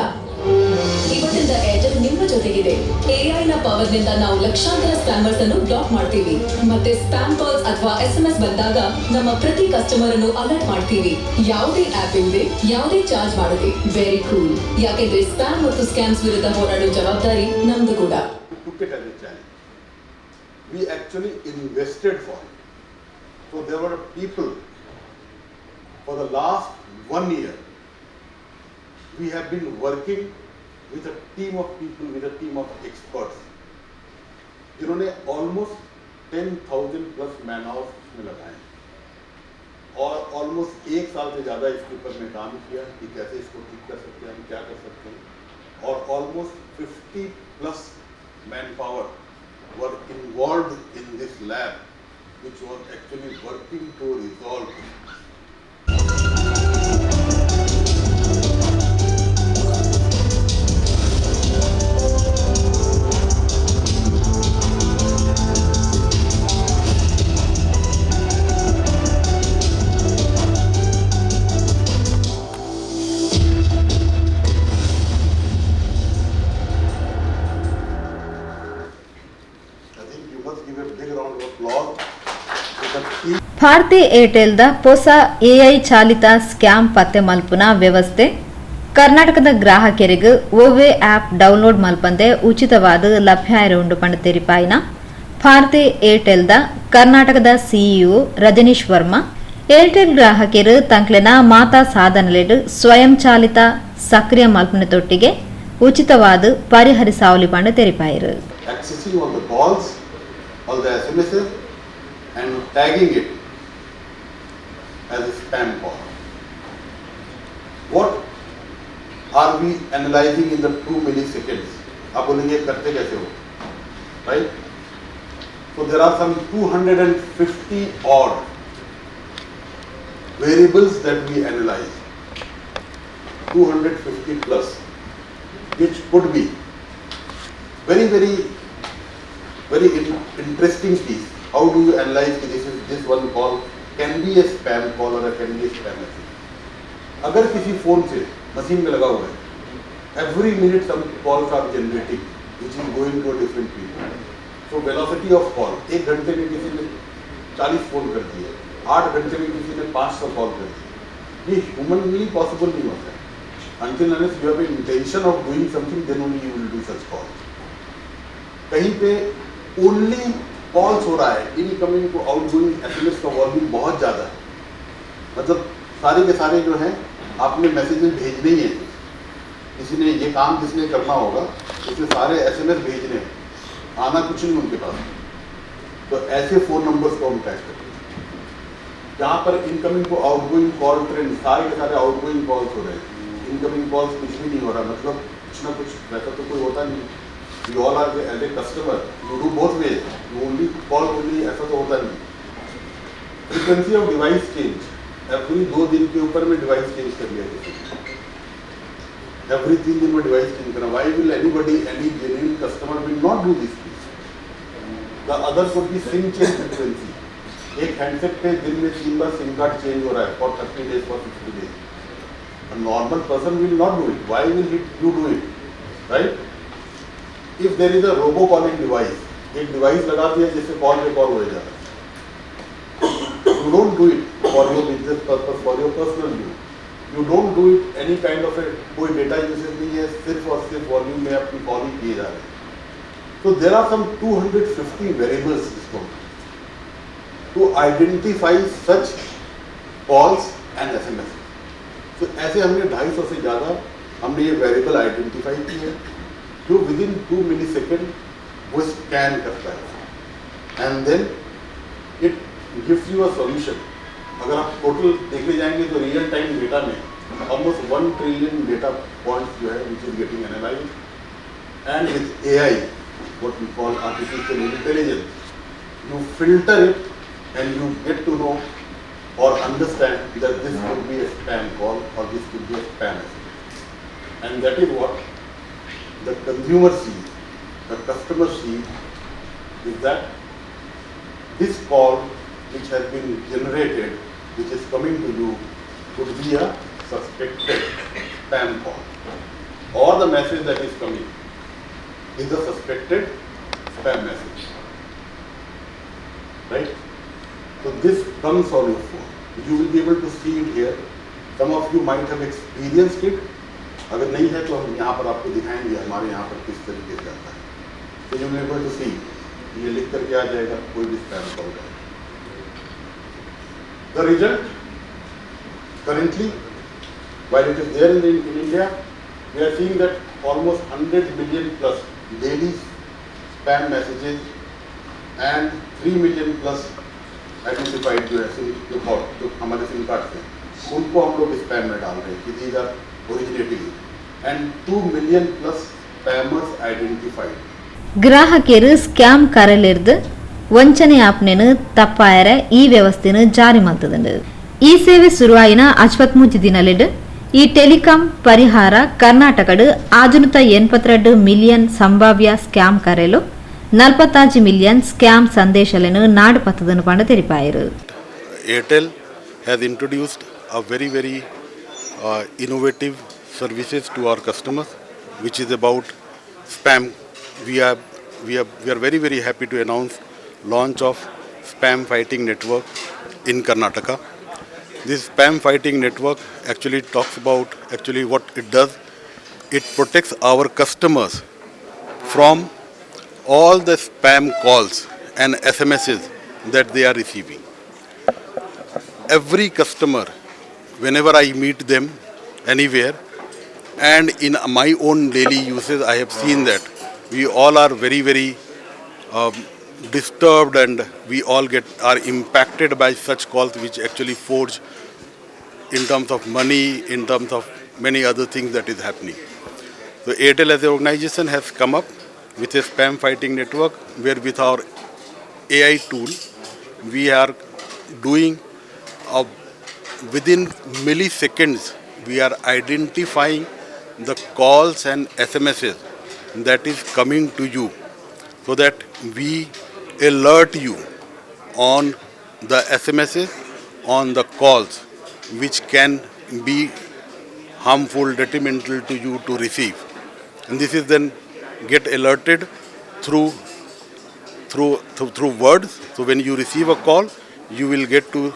Speaker 12: ಇವತ್ತಿಂದ ಏರ್ಟೆಲ್ ನಿಮ್ಮ ಜೊತೆಗಿದೆ. AI ನ ಪವರ್ ನಿಂದ ನಾವು ಲಕ್ಷಾಂತರ ಸ್ಪ್ಯಾಮರ್ಸ್ ಅನ್ನು ಬ್ಲಾಕ್ ಮಾಡ್ತೀವಿ. ಮತ್ತೆ ಸ್ಪ್ಯಾಮ್ ಕಾಲ್ಸ್ ಅಥವಾ SMS ಬಂದಾಗ ನಮ್ಮ ಪ್ರತಿ ಕಸ್ಟಮರ್ ಅನ್ನು ಅಲರ್ಟ್ ಮಾಡ್ತೀವಿ. ಯಾವುದೇ ಆಪ್ ಇಲ್ಲದೆ, ಯಾವುದೇ ಚಾರ್ಜ್ ಮಾಡದೆ. Very cool. ಯಾಕೆಂದ್ರೆ ಸ್ಪ್ಯಾಮ್ ಮತ್ತು ಸ್ಕ್ಯಾಮ್ಸ್ ವಿರುದ್ಧ ಹೋರಾಡೋ ಜವಾಬ್ದಾರಿ ನಮ್ದು ಕೂಡ.
Speaker 13: We actually invested for it. So there were people for the last 1 year. We have been working with a team of people, with a team of experts. जिन्होंने almost 10,000 plus man hours इसमें लगाए और almost 1 साल से ज़्यादा इसके ऊपर में काम किया कि कैसे इसको ठीक कर सकते हैं, हम क्या कर सकते हैं. और almost 50 plus manpower were involved in this lab, which was actually working to resolve this.
Speaker 3: Bharati ಏರ್ಟೆಲ್ದ ಹೊಸ AI ಚಾಲಿತ ಸ್ಕ್ಯಾಮ್ ಪತ್ತೆ ಮಲ್ಪುನ ವ್ಯವಸ್ಥೆ ಕರ್ನಾಟಕದ ಗ್ರಾಹಕರಿಗೆ ಓವೆ ಆಪ್ ಡೌನ್ಲೋಡ್ ಮಲ್ಪಂದೆ ಉಚಿತವಾದ ಲಭ್ಯ ಇರುಂಡು ಪಂಡ ತೆರಿಪಾಯಿನ ಭಾರತಿ ಏರ್ಟೆಲ್ದ ಕರ್ನಾಟಕದ CEO ರಜನೀಶ್ ವರ್ಮಾ ಏರ್ಟೆಲ್ ಗ್ರಾಹಕರು ತಂಕ್ಲೆನ ಮಾತಾ ಸಾಧನಲೆಡು ಸ್ವಯಂ ಚಾಲಿತ ಸಕ್ರಿಯ ಮಲ್ಪನ ತೊಟ್ಟಿಗೆ ಉಚಿತವಾದ ಪರಿಹರಿಸಾವಲಿ ಪಂಡ ತೆರಿಪಾಯಿರು.
Speaker 13: Accessing all the calls, all the SMSs and tagging it as a spam call. What are we analyzing in the 2 milliseconds? आप बोलेंगे करते कैसे हो, right? So there are some 250 odd variables that we analyze, 250 plus, which could be very interesting piece. How do you analyze this one call can be a spam call or can be a spam message? अगर किसी phone से machine में लगा हुआ है, every minute some calls are generating, which is going to a different people. So velocity of call, 1 घंटे में किसी ने 40 फोन कर दिए, 8 घंटे में किसी ने 500 कॉल कर दिए. ये humanly possible नहीं होता है. Until unless you have an intention of doing something, then only you will do such call. कहीं पे only कॉल्स हो रहा है, इनकमिंग को आउटगोइंग SMS का वॉल्यूम बहुत ज़्यादा है. मतलब सारे के सारे जो हैं आपने मैसेजेस भेजने ही हैं. किसी ने ये काम जिसने करना होगा उसे सारे SMS भेजने हैं, आना कुछ नहीं उनके पास. तो ऐसे फ़ोन नंबर्स को हम ट्रैक करते हैं जहाँ पर इनकमिंग को आउटगोइंग कॉल ट्रेंड, सारे के सारे आउटगोइंग कॉल्स हो रहे हैं, इनकमिंग कॉल्स कुछ भी नहीं हो रहा. मतलब कुछ ना कुछ वैसा तो कोई होता नहीं. We all are as a customer, you do both ways, you only call only, ऐसा तो होता नहीं. Frequency of device change every 2 दिन के ऊपर में डिवाइस चेंज कर लिया किसी एवरी 3 दिन में डिवाइस चेंज करना. Why will anybody, any genuine customer will not do this please? The other could be SIM change frequency. एक हैंडसेट पे दिन में 3 बार सिम कार्ड चेंज हो रहा है for 30 days, for 60 days. A normal person will not do it. Why will you do it? Right? If there is a robo calling device, एक device लगा दिया जिससे कॉल रिकॉर्ड हो जाता है. You don't do it for your business purpose, for your personal use. You don't do it any kind of a कोई data usage नहीं है, सिर्फ और सिर्फ वॉल्यूम में अपनी कॉल ही किए जा रहे हैं. So there are some 250 variables to identify such calls and SMS. So ऐसे हमने 250 से ज़्यादा हमने ये वेरिएबल आइडेंटिफाई की है जो विदिन 2 मिलीसेकेंड वो स्कैन करता है and then it gives you a solution. अगर आप टोटल देखने जाएंगे तो रियल टाइम डेटा में ऑलमोस्ट 1 ट्रिलियन डेटा पॉइंट्स जो है which is getting analysed and with AI, what we call artificial intelligence, you filter it and you get to know or understand that this could be a spam call or this could be a spam message. And that is what the consumer sees, the customer sees, is that this call which has been generated, which is coming to you, could be a suspected spam call, or the message that is coming is a suspected spam message, right? So this comes on your phone. You will be able to see it here. Some of you might have experienced it. अगर नहीं है तो हम यहाँ पर आपको दिखाएंगे हमारे यहाँ पर किस तरीके से आता है. So you will be able to see. ये लिख करके आ जाएगा कोई भी spam call का. The result currently, while it is there in India, we are seeing that almost 100 million plus daily spam messages and 3 million plus identified जो है जो हमारे सिम कार्ड थे उनको हम लोग स्पैम में डाल रहे हैं कि these are originating and 2 million plus spammers identified.
Speaker 3: ಗ್ರಾಹಕರು ಸ್ಕ್ಯಾಮ್ ಕರೆಲಿರ್ದು ವಂಚನೆ ಆಪ್ನೆನು ತಪ್ಪಾಯರೆ ಈ ವ್ಯವಸ್ಥೆನು ಜಾರಿ ಮಾಡ್ತದಂಡು. ಈ ಸೇವೆ ಶುರುವಾಯಿನ 53 ದಿನಲಿಡ್ ಈ ಟೆಲಿಕಾಂ ಪರಿಹಾರ ಕರ್ನಾಟಕಡು 82 ಮಿಲಿಯನ್ ಸಂಭಾವ್ಯ ಸ್ಕ್ಯಾಮ್ ಕರೆಲು 45 ಮಿಲಿಯನ್ ಸ್ಕ್ಯಾಮ್ ಸಂದೇಶలను నాడు పత్తదను పండ తెలిపారు.
Speaker 14: Airtel has introduced a very innovative services to our customers, which is about spam. We are very happy to announce launch of spam fighting network in Karnataka. This spam fighting network actually talks about what it does. It protects our customers from all the spam calls and SMSs that they are receiving. Every customer, whenever I meet them anywhere, and in my own daily uses, I have seen that we all are very disturbed and we all are impacted by such calls which actually forge in terms of money, in terms of many other things that is happening. So Airtel as an organization has come up with a spam fighting network where with our AI tool we are doing within milliseconds we are identifying the calls and SMSs that is coming to you so that we alert you on the SMSs, on the calls which can be harmful, detrimental to you to receive. And this is then get alerted through words. So when you receive a call, you will get to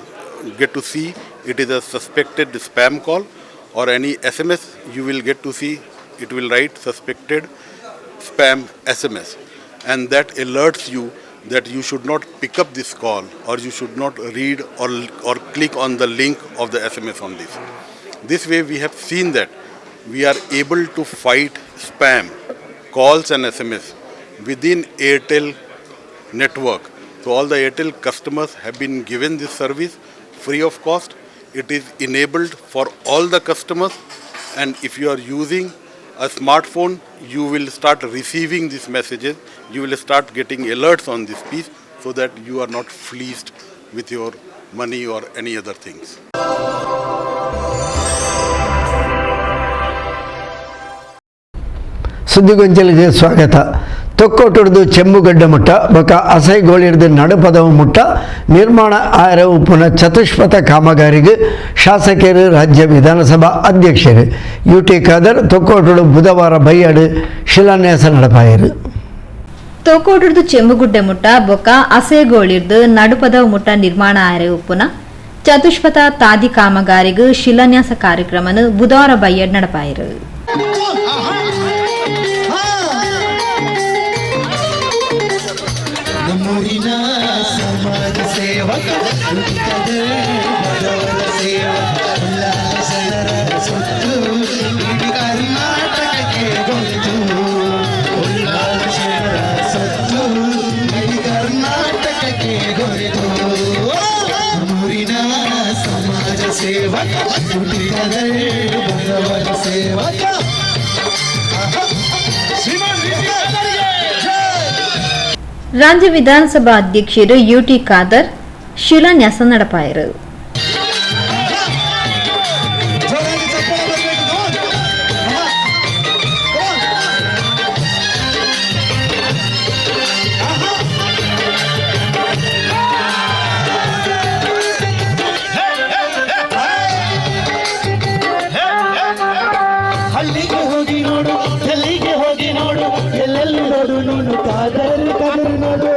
Speaker 14: see it is a suspected spam call, or any SMS you will get to see it will write suspected spam SMS, and that alerts you that you should not pick up this call or you should not read or click on the link of the SMS on this. This way we have seen that we are able to fight spam calls and SMS within Airtel network. So all the Airtel customers have been given this service free of cost. It is enabled for all the customers, and if you are using a smartphone, you will start receiving these messages. You will start getting alerts on this piece so that you are not fleeced with your money or any other things.
Speaker 2: ಸುದ್ದಿಗೊಂಚಲಿಗೆ ಸ್ವಾಗತ. ತೊಕ್ಕೋಟುಡ್ದು ಚೆಂಬುಗಡ್ಡ ಮುಟ್ಟ ಬೊಕ ಅಸೈಗೋಳಿಡ್ದು ನಡುಪದವು ಮುಟ್ಟ ನಿರ್ಮಾಣ ಆಯರವು ಪುನಃ ಚತುಷ್ಪಥ ಕಾಮಗಾರಿಗೆ ಶಾಸಕರು ರಾಜ್ಯ ವಿಧಾನಸಭಾ ಅಧ್ಯಕ್ಷರು UT ಖಾದರ್ ತೊಕ್ಕೋಟುಡು ಬುಧವಾರ ಬೈಯಾಡು ಶಿಲಾನ್ಯಾಸ ನಡಪಾಯರು.
Speaker 3: ತೊಕ್ಕೋಟುಡ್ದು ಚೆಂಬುಗುಡ್ಡೆ ಮುಟ್ಟ ಬೊಕ ಅಸೈಗೋಳಿಡ್ದು ನಡುಪದವು ಮುಟ್ಟ ನಿರ್ಮಾಣ ಆಯರವು ಪುನಃ ಚತುಷ್ಪಥ ತಾದಿ ಕಾಮಗಾರಿಗೆ ಶಿಲಾನ್ಯಾಸ ಕಾರ್ಯಕ್ರಮನು ಬುಧವಾರ ಬೈಯಾಡು ನಡಪಾಯರು.
Speaker 10: ನಮ್ಮೂರಿನ ಸಮಾಜ ಸೇವಕ ಬಡವರ ಸೇವಕ ಉಲ್ಲಾಸರ ಸೊತ್ತು ಇಡೀ ಕರ್ನಾಟಕಕ್ಕೆ ಗೊತ್ತು. ಉಲ್ಲಾಸರ ಸೊತ್ತು ಇಡೀ ಕರ್ನಾಟಕಕ್ಕೆ ಗೊತ್ತು. ನಮ್ಮೂರಿನ ಸಮಾಜ ಸೇವಕ ಬಡವರ ಸೇವಕ
Speaker 3: ರಾಜ್ಯ ವಿಧಾನಸಭಾ ಅಧ್ಯಕ್ಷರು UT ಖಾದರ್ ಶಿಲಾನ್ಯಾಸ ನಡಪಾಯರು.
Speaker 10: ಹಳ್ಳಿಗೆ ಹೋಗಿ ನೋಡು, ಎಲ್ಲಿಗೆ ಹೋಗಿ ನೋಡು, ಎಲ್ಲೆಲ್ಲಿ ನೋಡು ನೀನು ಕಾದರು ಕದರು ನೋಡು.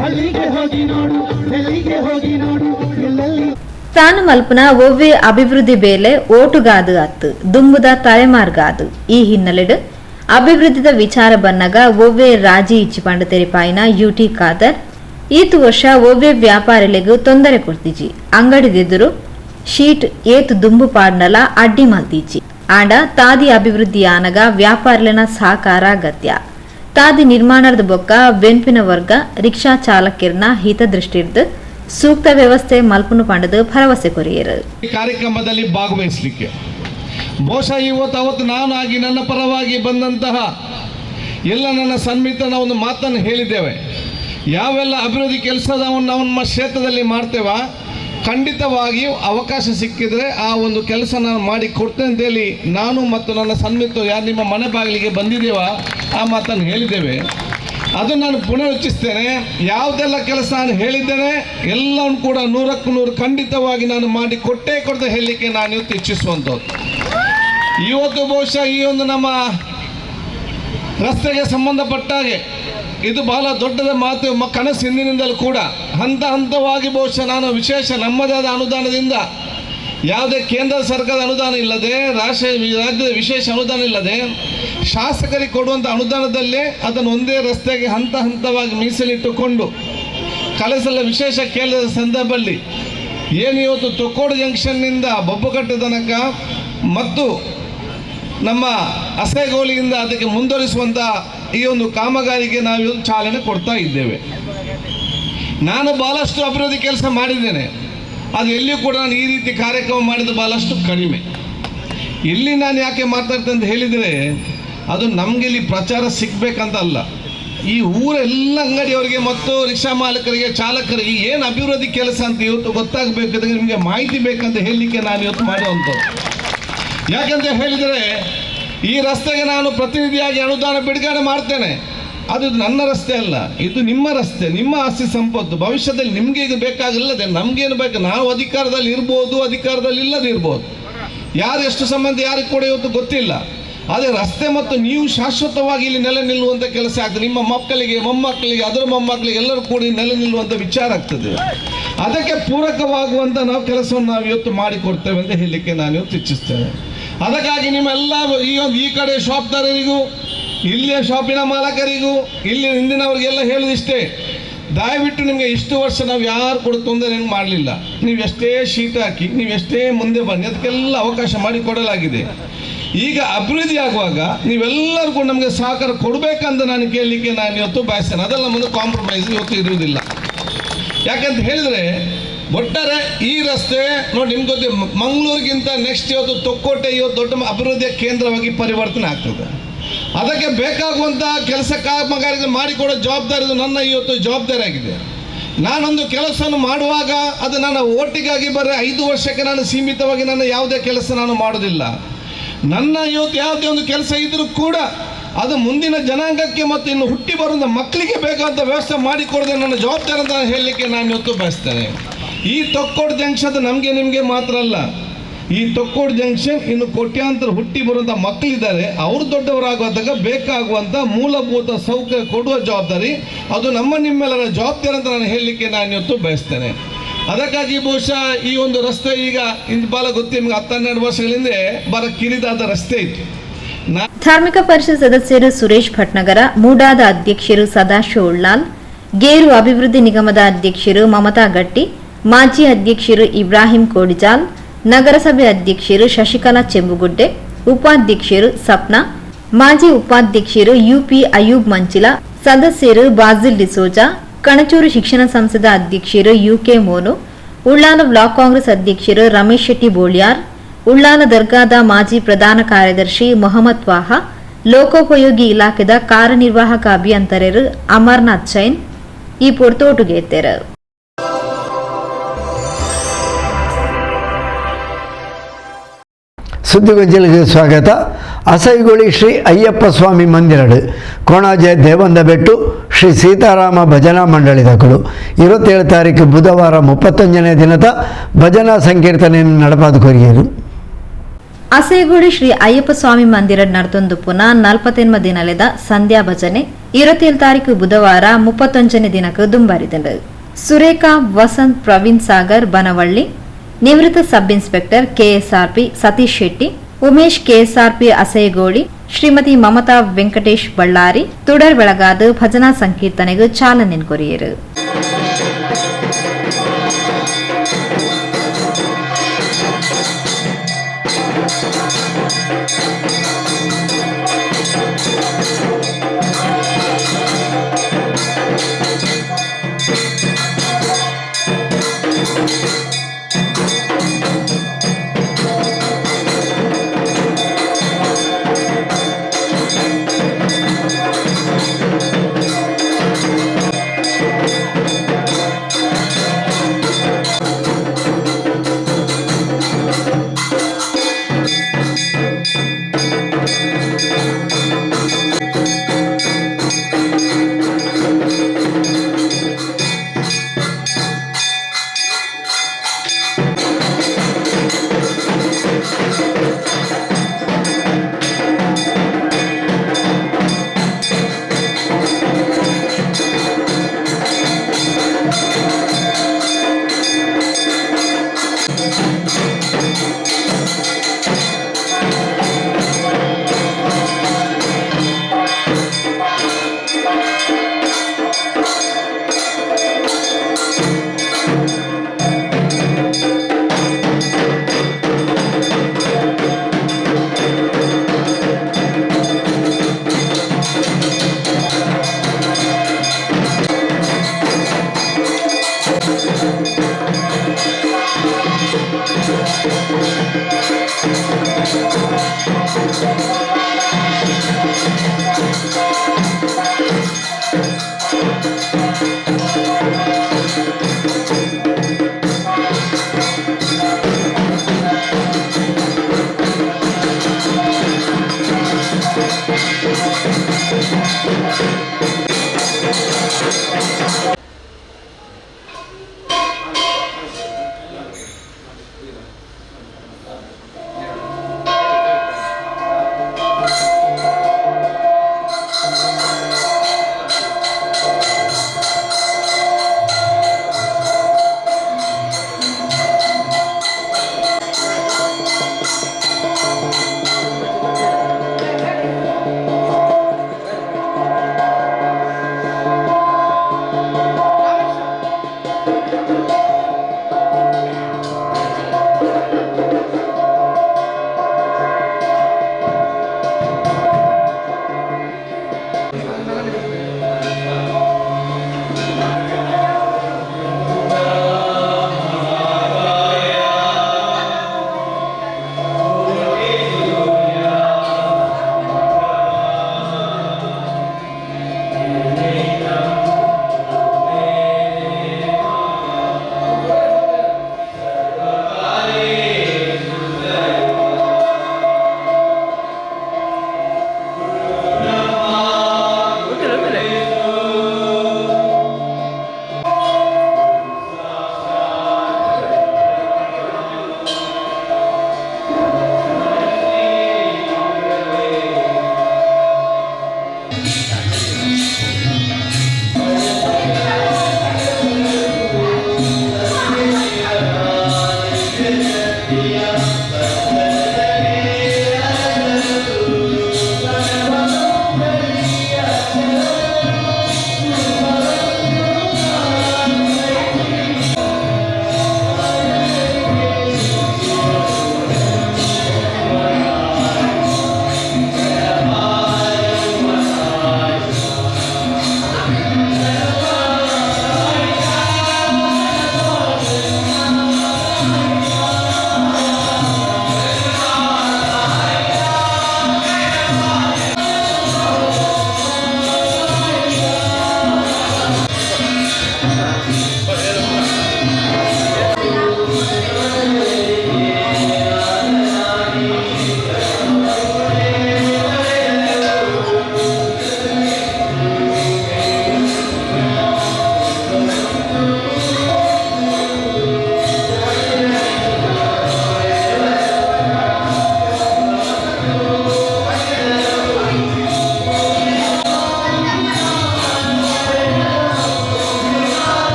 Speaker 10: ಹಳ್ಳಿಗೆ ಹೋಗಿ ನೋಡು, ಎಲ್ಲಿಗೆ ಹೋಗಿ ನೋಡು, ಎಲ್ಲೆಲ್ಲಿ
Speaker 3: ತಾನು ಮಲ್ಪನ ಒವ್ವೆ ಅಭಿವೃದ್ಧಿ ಬೇಲೆ ಓಟುಗಾದು ಅತ್ತು ದುಂಬುದ ತಲೆಮಾರ್ಗಾದು. ಈ ಹಿನ್ನೆಲೆಡು ಅಭಿವೃದ್ಧಿದ ವಿಚಾರ ಬನ್ನಗ ಒವ್ವೆ ರಾಜಿ ಇಚ್ಚಿಪಂಡು ತೆರಿಪಾಯಿನ UT ಖಾದರ್ ಈತು ವರ್ಷ ಒವ್ವೆ ವ್ಯಾಪಾರಿಗಳಿಗೂ ತೊಂದರೆ ಕೊಡ್ತಿಜಿ. ಅಂಗಡಿದೆದುರು ಶೀಟ್ ಏತು ದುಂಬು ಪಾಡ್ನಲ ಅಡ್ಡಿ ಮಲ್ತೀಚಿ. ಆಂಡ ತಾದಿ ಅಭಿವೃದ್ಧಿ ಆನಗ ವ್ಯಾಪಾರಿನ ಸಹಕಾರ ಅಗತ್ಯ. ತಾದಿ ನಿರ್ಮಾಣದ ಬೊಕ್ಕ ಬೆಂಪಿನ ವರ್ಗ ರಿಕ್ಷಾ ಚಾಲಕರ್ನ ಹಿತದೃಷ್ಟಿರ್ದು ಸೂಕ್ತ ವ್ಯವಸ್ಥೆ ಮಲ್ಪನು ಪಂಡದು ಭರವಸೆ ಕೊರಿಯರು.
Speaker 15: ಈ ಕಾರ್ಯಕ್ರಮದಲ್ಲಿ ಭಾಗವಹಿಸಲಿಕ್ಕೆ ಬಹುಶಃ ಅವತ್ತು ನಾನಾಗಿ ನನ್ನ ಪರವಾಗಿ ಬಂದಂತಹ ಎಲ್ಲ ನನ್ನ ಸನ್ಮಿತನ ಒಂದು ಮಾತನ್ನು ಹೇಳಿದ್ದೇವೆ. ಯಾವೆಲ್ಲ ಅಭಿವೃದ್ಧಿ ಕೆಲಸದವನ್ನು ನಾವು ನಮ್ಮ ಕ್ಷೇತ್ರದಲ್ಲಿ ಮಾಡ್ತೇವ, ಖಂಡಿತವಾಗಿಯೂ ಅವಕಾಶ ಸಿಕ್ಕಿದರೆ ಆ ಒಂದು ಕೆಲಸ ನಾನು ಮಾಡಿ ಕೊಡ್ತೇನೆ ಅಂತೇಳಿ ನಾನು ಮತ್ತು ನನ್ನ ಸನ್ಮಿತರು ಯಾರು ನಿಮ್ಮ ಮನೆ ಬಾಗಿಲಿಗೆ ಬಂದಿದ್ದೇವ ಆ ಮಾತನ್ನು ಹೇಳಿದ್ದೇವೆ. ಅದು ನಾನು ಪುನರುಚ್ಚರಿಸ್ತೇನೆ. ಯಾವುದೆಲ್ಲ ಕೆಲಸ ನಾನು ಹೇಳಿದ್ದೇನೆ ಎಲ್ಲವನ್ನು ಕೂಡ 100ಕ್ಕೆ 100 ಖಂಡಿತವಾಗಿ ನಾನು ಮಾಡಿ ಕೊಟ್ಟೇ ಹೇಳಲಿಕ್ಕೆ ನಾನು ಇವತ್ತು ಇಚ್ಛಿಸುವಂಥದ್ದು. ಇವತ್ತು ಬಹುಶಃ ಈ ಒಂದು ನಮ್ಮ ರಸ್ತೆಗೆ ಸಂಬಂಧಪಟ್ಟ ಹಾಗೆ ಇದು ಬಹಳ ದೊಡ್ಡದ ಮಾತು ಕನಸು ಹಿಂದಿನಿಂದಲೂ ಕೂಡ ಹಂತ ಹಂತವಾಗಿ ಬಹುಶಃ ನಾನು ವಿಶೇಷ ನಮ್ಮದಾದ ಅನುದಾನದಿಂದ ಯಾವುದೇ ಕೇಂದ್ರ ಸರ್ಕಾರದ ಅನುದಾನ ಇಲ್ಲದೆ ರಾಜ್ಯದ ವಿಶೇಷ ಅನುದಾನ ಇಲ್ಲದೆ ಶಾಸಕರಿಗೆ ಕೊಡುವಂಥ ಅನುದಾನದಲ್ಲೇ ಅದನ್ನು ಒಂದೇ ರಸ್ತೆಗೆ ಹಂತ ಹಂತವಾಗಿ ಮೀಸಲಿಟ್ಟುಕೊಂಡು ಕಳೆಸಲ ವಿಶೇಷ ಕೇಂದ್ರದ ಸಂದರ್ಭದಲ್ಲಿ ಏನು ಇವತ್ತು ತೊಕ್ಕೋಡು ಜಂಕ್ಷನ್ನಿಂದ ಬೊಬ್ಬಕಟ್ಟೆ ತನಕ ಮತ್ತು ನಮ್ಮ ಅಸೆಗೋಲಿಯಿಂದ ಅದಕ್ಕೆ ಮುಂದುವರಿಸುವಂಥ ಈ ಒಂದು ಕಾಮಗಾರಿಗೆ ನಾವು ಇವತ್ತು ಚಾಲನೆ ಕೊಡ್ತಾ ಇದ್ದೇವೆ. ನಾನು ಭಾಳಷ್ಟು ಅಭಿವೃದ್ಧಿ ಕೆಲಸ ಮಾಡಿದ್ದೇನೆ. ಅದು ಎಲ್ಲಿಯೂ ಕೂಡ ನಾನು ಈ ರೀತಿ ಕಾರ್ಯಕ್ರಮ ಮಾಡಿದ್ದು ಭಾಳಷ್ಟು ಕಡಿಮೆ. ಇಲ್ಲಿ ನಾನು ಯಾಕೆ ಮಾತಾಡ್ತೇನೆ ಅಂತ ಹೇಳಿದರೆ ಅದು ನಮಗೆ ಇಲ್ಲಿ ಪ್ರಚಾರ ಸಿಗಬೇಕಂತ ಅಲ್ಲ, ಈ ಊರೆಲ್ಲ ಅಂಗಡಿಯವರಿಗೆ ಮತ್ತು ರಿಕ್ಷಾ ಮಾಲಕರಿಗೆ ಚಾಲಕರಿಗೆ ಏನು ಅಭಿವೃದ್ಧಿ ಕೆಲಸ ಅಂತ ಇವತ್ತು ಗೊತ್ತಾಗಬೇಕಾದ್ರೆ ನಿಮಗೆ ಮಾಹಿತಿ ಬೇಕಂತ ಹೇಳಲಿಕ್ಕೆ ನಾನು ಇವತ್ತು ಮಾಡುವಂಥದ್ದು. ಯಾಕಂತ ಹೇಳಿದರೆ ಈ ರಸ್ತೆಗೆ ನಾನು ಪ್ರತಿನಿಧಿಯಾಗಿ ಅನುದಾನ ಬಿಡುಗಡೆ ಮಾಡ್ತೇನೆ. ಅದು ನನ್ನ ರಸ್ತೆ ಅಲ್ಲ, ಇದು ನಿಮ್ಮ ರಸ್ತೆ, ನಿಮ್ಮ ಆಸ್ತಿ ಸಂಪತ್ತು. ಭವಿಷ್ಯದಲ್ಲಿ ನಿಮಗೆ ಇದು ಬೇಕಾಗಿಲ್ಲದೆ ನಮಗೇನು ಬೇಕು, ನಾವು ಅಧಿಕಾರದಲ್ಲಿ ಇರ್ಬೋದು, ಅಧಿಕಾರದಲ್ಲಿ ಇಲ್ಲದೆ ಇರ್ಬೋದು, ಯಾರು ಎಷ್ಟು ಸಂಬಂಧ ಯಾರಿಗೆ ಕೂಡ ಇವತ್ತು ಗೊತ್ತಿಲ್ಲ. ಆದರೆ ರಸ್ತೆ ಮತ್ತು ನೀವು ಶಾಶ್ವತವಾಗಿ ಇಲ್ಲಿ ನೆಲೆ ನಿಲ್ಲುವಂಥ ಕೆಲಸ ಆಗ್ತದೆ. ನಿಮ್ಮ ಮಕ್ಕಳಿಗೆ ಮೊಮ್ಮಕ್ಕಳಿಗೆ ಅದರ ಮೊಮ್ಮಕ್ಕಳಿಗೆ ಎಲ್ಲರೂ ಕೂಡ ನೆಲೆ ನಿಲ್ಲುವಂಥ ವಿಚಾರ ಆಗ್ತದೆ. ಅದಕ್ಕೆ ಪೂರಕವಾಗುವಂಥ ನಾವು ಕೆಲಸವನ್ನು ನಾವು ಇವತ್ತು ಮಾಡಿಕೊಡ್ತೇವೆ ಅಂತ ಹೇಳಲಿಕ್ಕೆ ನಾನು ಇವತ್ತು ಇಚ್ಛಿಸ್ತೇನೆ. ಅದಕ್ಕಾಗಿ ನಿಮ್ಮೆಲ್ಲ ಈ ಕಡೆ ಶಾಪ್ದಾರರಿಗೂ ಇಲ್ಲಿಯ ಶಾಪಿನ ಮಾಲಕರಿಗೂ ಇಲ್ಲಿ ಹಿಂದಿನವರಿಗೆಲ್ಲ ಹೇಳೋದಿಷ್ಟೇ, ದಯವಿಟ್ಟು ನಿಮಗೆ ಇಷ್ಟು ವರ್ಷ ನಾವು ಯಾರು ಕೂಡ ತೊಂದರೆ ಮಾಡಲಿಲ್ಲ. ನೀವು ಎಷ್ಟೇ ಶೀಟ್ ಹಾಕಿ, ನೀವು ಎಷ್ಟೇ ಮುಂದೆ ಬನ್ನಿ, ಅದಕ್ಕೆಲ್ಲ ಅವಕಾಶ ಮಾಡಿ ಕೊಡಲಾಗಿದೆ. ಈಗ ಅಭಿವೃದ್ಧಿ ಆಗುವಾಗ ನೀವೆಲ್ಲರೂ ಕೂಡ ನಮಗೆ ಸಹಕಾರ ಕೊಡಬೇಕಂತ ನಾನು ಕೇಳಲಿಕ್ಕೆ ನಾನು ಇವತ್ತು ಬಯಸ್ತೇನೆ. ಅದೆಲ್ಲ ಮುಂದೆ ಕಾಂಪ್ರಮೈಸ್ ಇವತ್ತು ಇರುವುದಿಲ್ಲ. ಯಾಕಂತ ಹೇಳಿದರೆ ಒಟ್ಟಾರೆ ಈ ರಸ್ತೆ ನೋಡಿ, ನಿಮ್ಗೆ ಗೊತ್ತಿ ಮಂಗಳೂರಿಗಿಂತ ನೆಕ್ಸ್ಟ್ ಇವತ್ತು ತೊಕ್ಕೋಟೆ ಇವತ್ತು ದೊಡ್ಡ ಅಭಿವೃದ್ಧಿಯ ಕೇಂದ್ರವಾಗಿ ಪರಿವರ್ತನೆ ಆಗ್ತದೆ. ಅದಕ್ಕೆ ಬೇಕಾಗುವಂಥ ಕೆಲಸ ಕಾಮಗಾರಿ ಮಾಡಿಕೊಡೋ ಜವಾಬ್ದಾರಿ ನನ್ನ ಇವತ್ತು ಜವಾಬ್ದಾರಿ ಆಗಿದೆ. ನಾನೊಂದು ಕೆಲಸವನ್ನು ಮಾಡುವಾಗ ಅದು ನನ್ನ ಓಟಿಗಾಗಿ ಬರೀ 5 ವರ್ಷಕ್ಕೆ ನಾನು ಸೀಮಿತವಾಗಿ ನನ್ನ ಯಾವುದೇ ಕೆಲಸ ನಾನು ಮಾಡೋದಿಲ್ಲ. ನನ್ನ ಇವತ್ತು ಯಾವುದೇ ಒಂದು ಕೆಲಸ ಇದ್ದರೂ ಕೂಡ ಅದು ಮುಂದಿನ ಜನಾಂಗಕ್ಕೆ ಮತ್ತು ಇನ್ನು ಹುಟ್ಟಿ ಬರುವಂಥ ಮಕ್ಕಳಿಗೆ ಬೇಕಾದಂಥ ವ್ಯವಸ್ಥೆ ಮಾಡಿಕೊಡೋದೇ ನನ್ನ ಜವಾಬ್ದಾರಿ ಅಂತ ಹೇಳಲಿಕ್ಕೆ ನಾನು ಇವತ್ತು ಬಯಸ್ತೇನೆ. ಈ ತೊಕ್ಕೋಡು ಜಂಕ್ಷನ್ ನಮಗೆ ನಿಮಗೆ ಮಾತ್ರ ಅಲ್ಲ, ಈ ತೊಕ್ಕೋಡು ಜಂಕ್ಷನ್ ಇನ್ನು ಕೋಟ್ಯಾಂತರ ಹುಟ್ಟಿ ಬರುವಂಥ ಮಕ್ಕಳಿದ್ದಾರೆ, ಅವರು ದೊಡ್ಡವರಾಗುವಾಗ ಬೇಕಾಗುವಂಥ ಮೂಲಭೂತ ಸೌಕರ್ಯ ಕೊಡುವ ಜವಾಬ್ದಾರಿ ಅದು ನಮ್ಮ ನಿಮ್ಮೆಲ್ಲರ ಜವಾಬ್ದಾರಿ ಅಂತ ನಾನು ಹೇಳಲಿಕ್ಕೆ ನಾನು ಇವತ್ತು ಬಯಸ್ತೇನೆ. ಅದಕ್ಕಾಗಿ ಬಹುಶಃ ಈ ಒಂದು ರಸ್ತೆ ಈಗ ಬಾಲ ಗೊತ್ತಿ ನಿಮಗೆ 10-12 ವರ್ಷಗಳ ಹಿಂದೆ ಬಾಲ ಕಿರಿದಾದ ರಸ್ತೆ ಇತ್ತು.
Speaker 3: ಧಾರ್ಮಿಕ ಪರಿಷತ್ ಸದಸ್ಯರು ಸುರೇಶ್ ಭಟ್ನಗರ, ಮೂಡಾದ ಅಧ್ಯಕ್ಷರು ಸದಾಶಿವ ಉಳ್ಳಾಲ್, ಗೇರು ಅಭಿವೃದ್ಧಿ ನಿಗಮದ ಅಧ್ಯಕ್ಷರು ಮಮತಾ ಗಟ್ಟಿ, ಮಾಜಿ ಅಧ್ಯಕ್ಷರು ಇಬ್ರಾಹಿಂ ಕೋಡಿಜಾಲ್, ನಗರಸಭೆ ಅಧ್ಯಕ್ಷರು ಶಶಿಕಲಾ ಚೆಂಬುಗುಡ್ಡೆ, ಉಪಾಧ್ಯಕ್ಷರು ಸಪ್ನಾ, ಮಾಜಿ ಉಪಾಧ್ಯಕ್ಷರು ಯುಪಿ ಅಯೂಬ್ ಮಂಚಿಲ, ಸದಸ್ಯರು ಬಾಜಿಲ್ ಡಿಸೋಜಾ, ಕಣಚೂರು ಶಿಕ್ಷಣ ಸಂಸ್ಥೆದ ಅಧ್ಯಕ್ಷರು ಯುಕೆ ಮೋನು, ಉಳ್ಳಾಲ ಬ್ಲಾಕ್ ಕಾಂಗ್ರೆಸ್ ಅಧ್ಯಕ್ಷರು ರಮೇಶ್ ಶೆಟ್ಟಿ ಬೋಳ್ಯಾರ್, ಉಳ್ಳಾಲ ದರ್ಗಾದ ಮಾಜಿ ಪ್ರಧಾನ ಕಾರ್ಯದರ್ಶಿ ಮೊಹಮ್ಮದ್ ವಾಹಾ, ಲೋಕೋಪಯೋಗಿ ಇಲಾಖೆದ ಕಾರ್ಯನಿರ್ವಾಹಕ ಅಭಿಯಂತರರು ಅಮರ್ನಾಥ್ ಜೈನ್ ಈ ಪೊರ್ತೋಟುಗೆ ಎತ್ತರು.
Speaker 2: ಸುದ್ದಿಗೊಂಜಲಿಗೆ ಸ್ವಾಗತ. ಅಸೈಗುಳಿ ಶ್ರೀ ಅಯ್ಯಪ್ಪ ಸ್ವಾಮಿ ಮಂದಿರಡು ಕೋಣಾಜೆ ದೇವಂದ ಬೆಟ್ಟು ಶ್ರೀ ಸೀತಾರಾಮ ಭಜನಾ ಮಂಡಳಿದಗಳು 27 ತಾರೀಕು ಬುಧವಾರ 35ನೇ ದಿನದ ಭಜನಾ ಸಂಕೀರ್ತನೆಯನ್ನು ನಡಪಾದು ಕೊರಿಯರು.
Speaker 3: ಅಸೇಗುಡಿ ಶ್ರೀ ಅಯ್ಯಪ್ಪ ಸ್ವಾಮಿ ಮಂದಿರ ನಡತೊಂದು ಪುನಃ 48ನೇ ದಿನಲೆದ ಸಂಧ್ಯಾ ಭಜನೆ 27 ತಾರೀಕು ಬುಧವಾರ 35ನೇ ದಿನಕ್ಕೆ ದುಂಬಾರಿದಂಡು. ಸುರೇಖಾ ವಸಂತ್ ಪ್ರವೀಣ್ ಸಾಗರ್ ಬನವಳ್ಳಿ, ನಿವೃತ್ತ sub inspector KSRP Satish Shetty, Umesh KSRP Asegodi, Shrimati Mamata Venkatesh Ballari ತುಡರ್ ಬೆಳಗಾದ ಭಜನಾ ಸಂಕೀರ್ತನೆಗೆ ಚಾಲನೆ ಕೊರಿಯರು.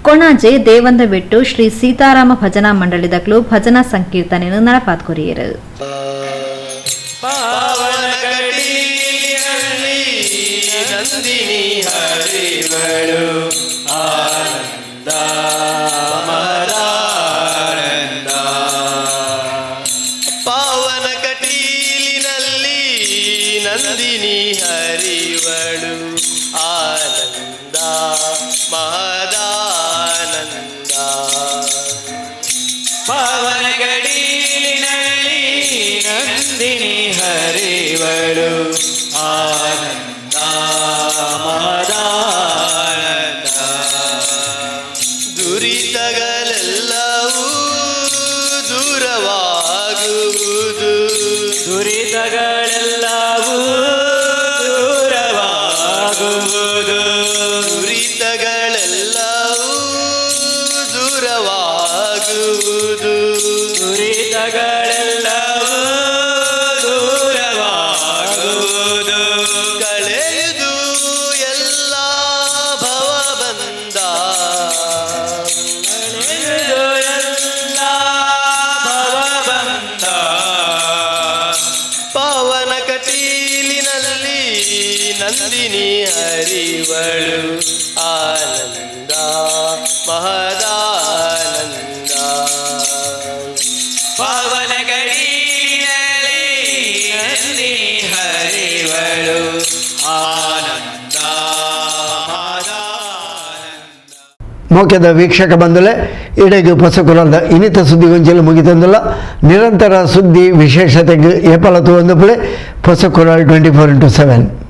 Speaker 3: ಕೊಣಾಜೆ ದೇವಂದ ಬೆಟ್ಟು ಶ್ರೀ ಸೀತಾರಾಮ ಭಜನಾ ಮಂಡಳಿದಕ್ಲು ಭಜನಾ ಸಂಕೀರ್ತನೆಯನ್ನು ನಡಪಾದ್ಕೊರಿಯರು.
Speaker 10: ನಂದಿನಿ ಹರಿವಳು ಆನಂದ ಮರಾನಂದ ಪಾವನ ಕಟೀಲಿನಲ್ಲಿ ನಂದಿನಿ ಹರಿವಳು ಆನಂದ ಮಹದಾನಂದ ಪಾವನ ಕಟೀಲಿನಲ್ಲಿ ನಂದಿನಿ ಹರಿವಳು ಆನಂದ ಮಹದಾನಂದ ದುರಿತಗಳೆಲ್ಲವೂ ದೂರವಾಗುವುದು ದುರಿತಗಳೆಲ್ಲವೂ ದೂರವಾಗುವುದು ದುರಿತಗಳೆಲ್ಲವೂ ದೂರವಾಗುವುದು ದುರಿತಗಳೆಲ್ಲವೂ ದೂರವಾಗುವುದು ಕಳೆದು ಎಲ್ಲ ಭವಬಂಧ ಕಳೆದು ಎಲ್ಲ ಭವಬಂಧ ಪಾವನ ಕಟೀಲಿನಲ್ಲಿ ನಂದಿನಿ ಹರಿವಳು ಆನಂದ ಮಹದಾನಂದ ಪಾವನ ಕಟೀಲಿನಲ್ಲಿ ನಂದಿನಿ ಹರಿವಳು ಆನಂದ
Speaker 2: ಮೋಕ್ಯದ ವೀಕ್ಷಕ ಬಂಧುಲೆ ಇಡೆಗೆ ಪೊಸಕುಲದ ಇನಿತ ಸುದ್ದಿಗೊಂಚಲು ಮುಗಿತಂದುಲ್ಲ ನಿರಂತರ ಸುದ್ದಿ ವಿಶೇಷತೆಗೆ ಏಪಲತು ಒಂದು ಪುಳೆ ಪೊಸಕುಲ 24x7.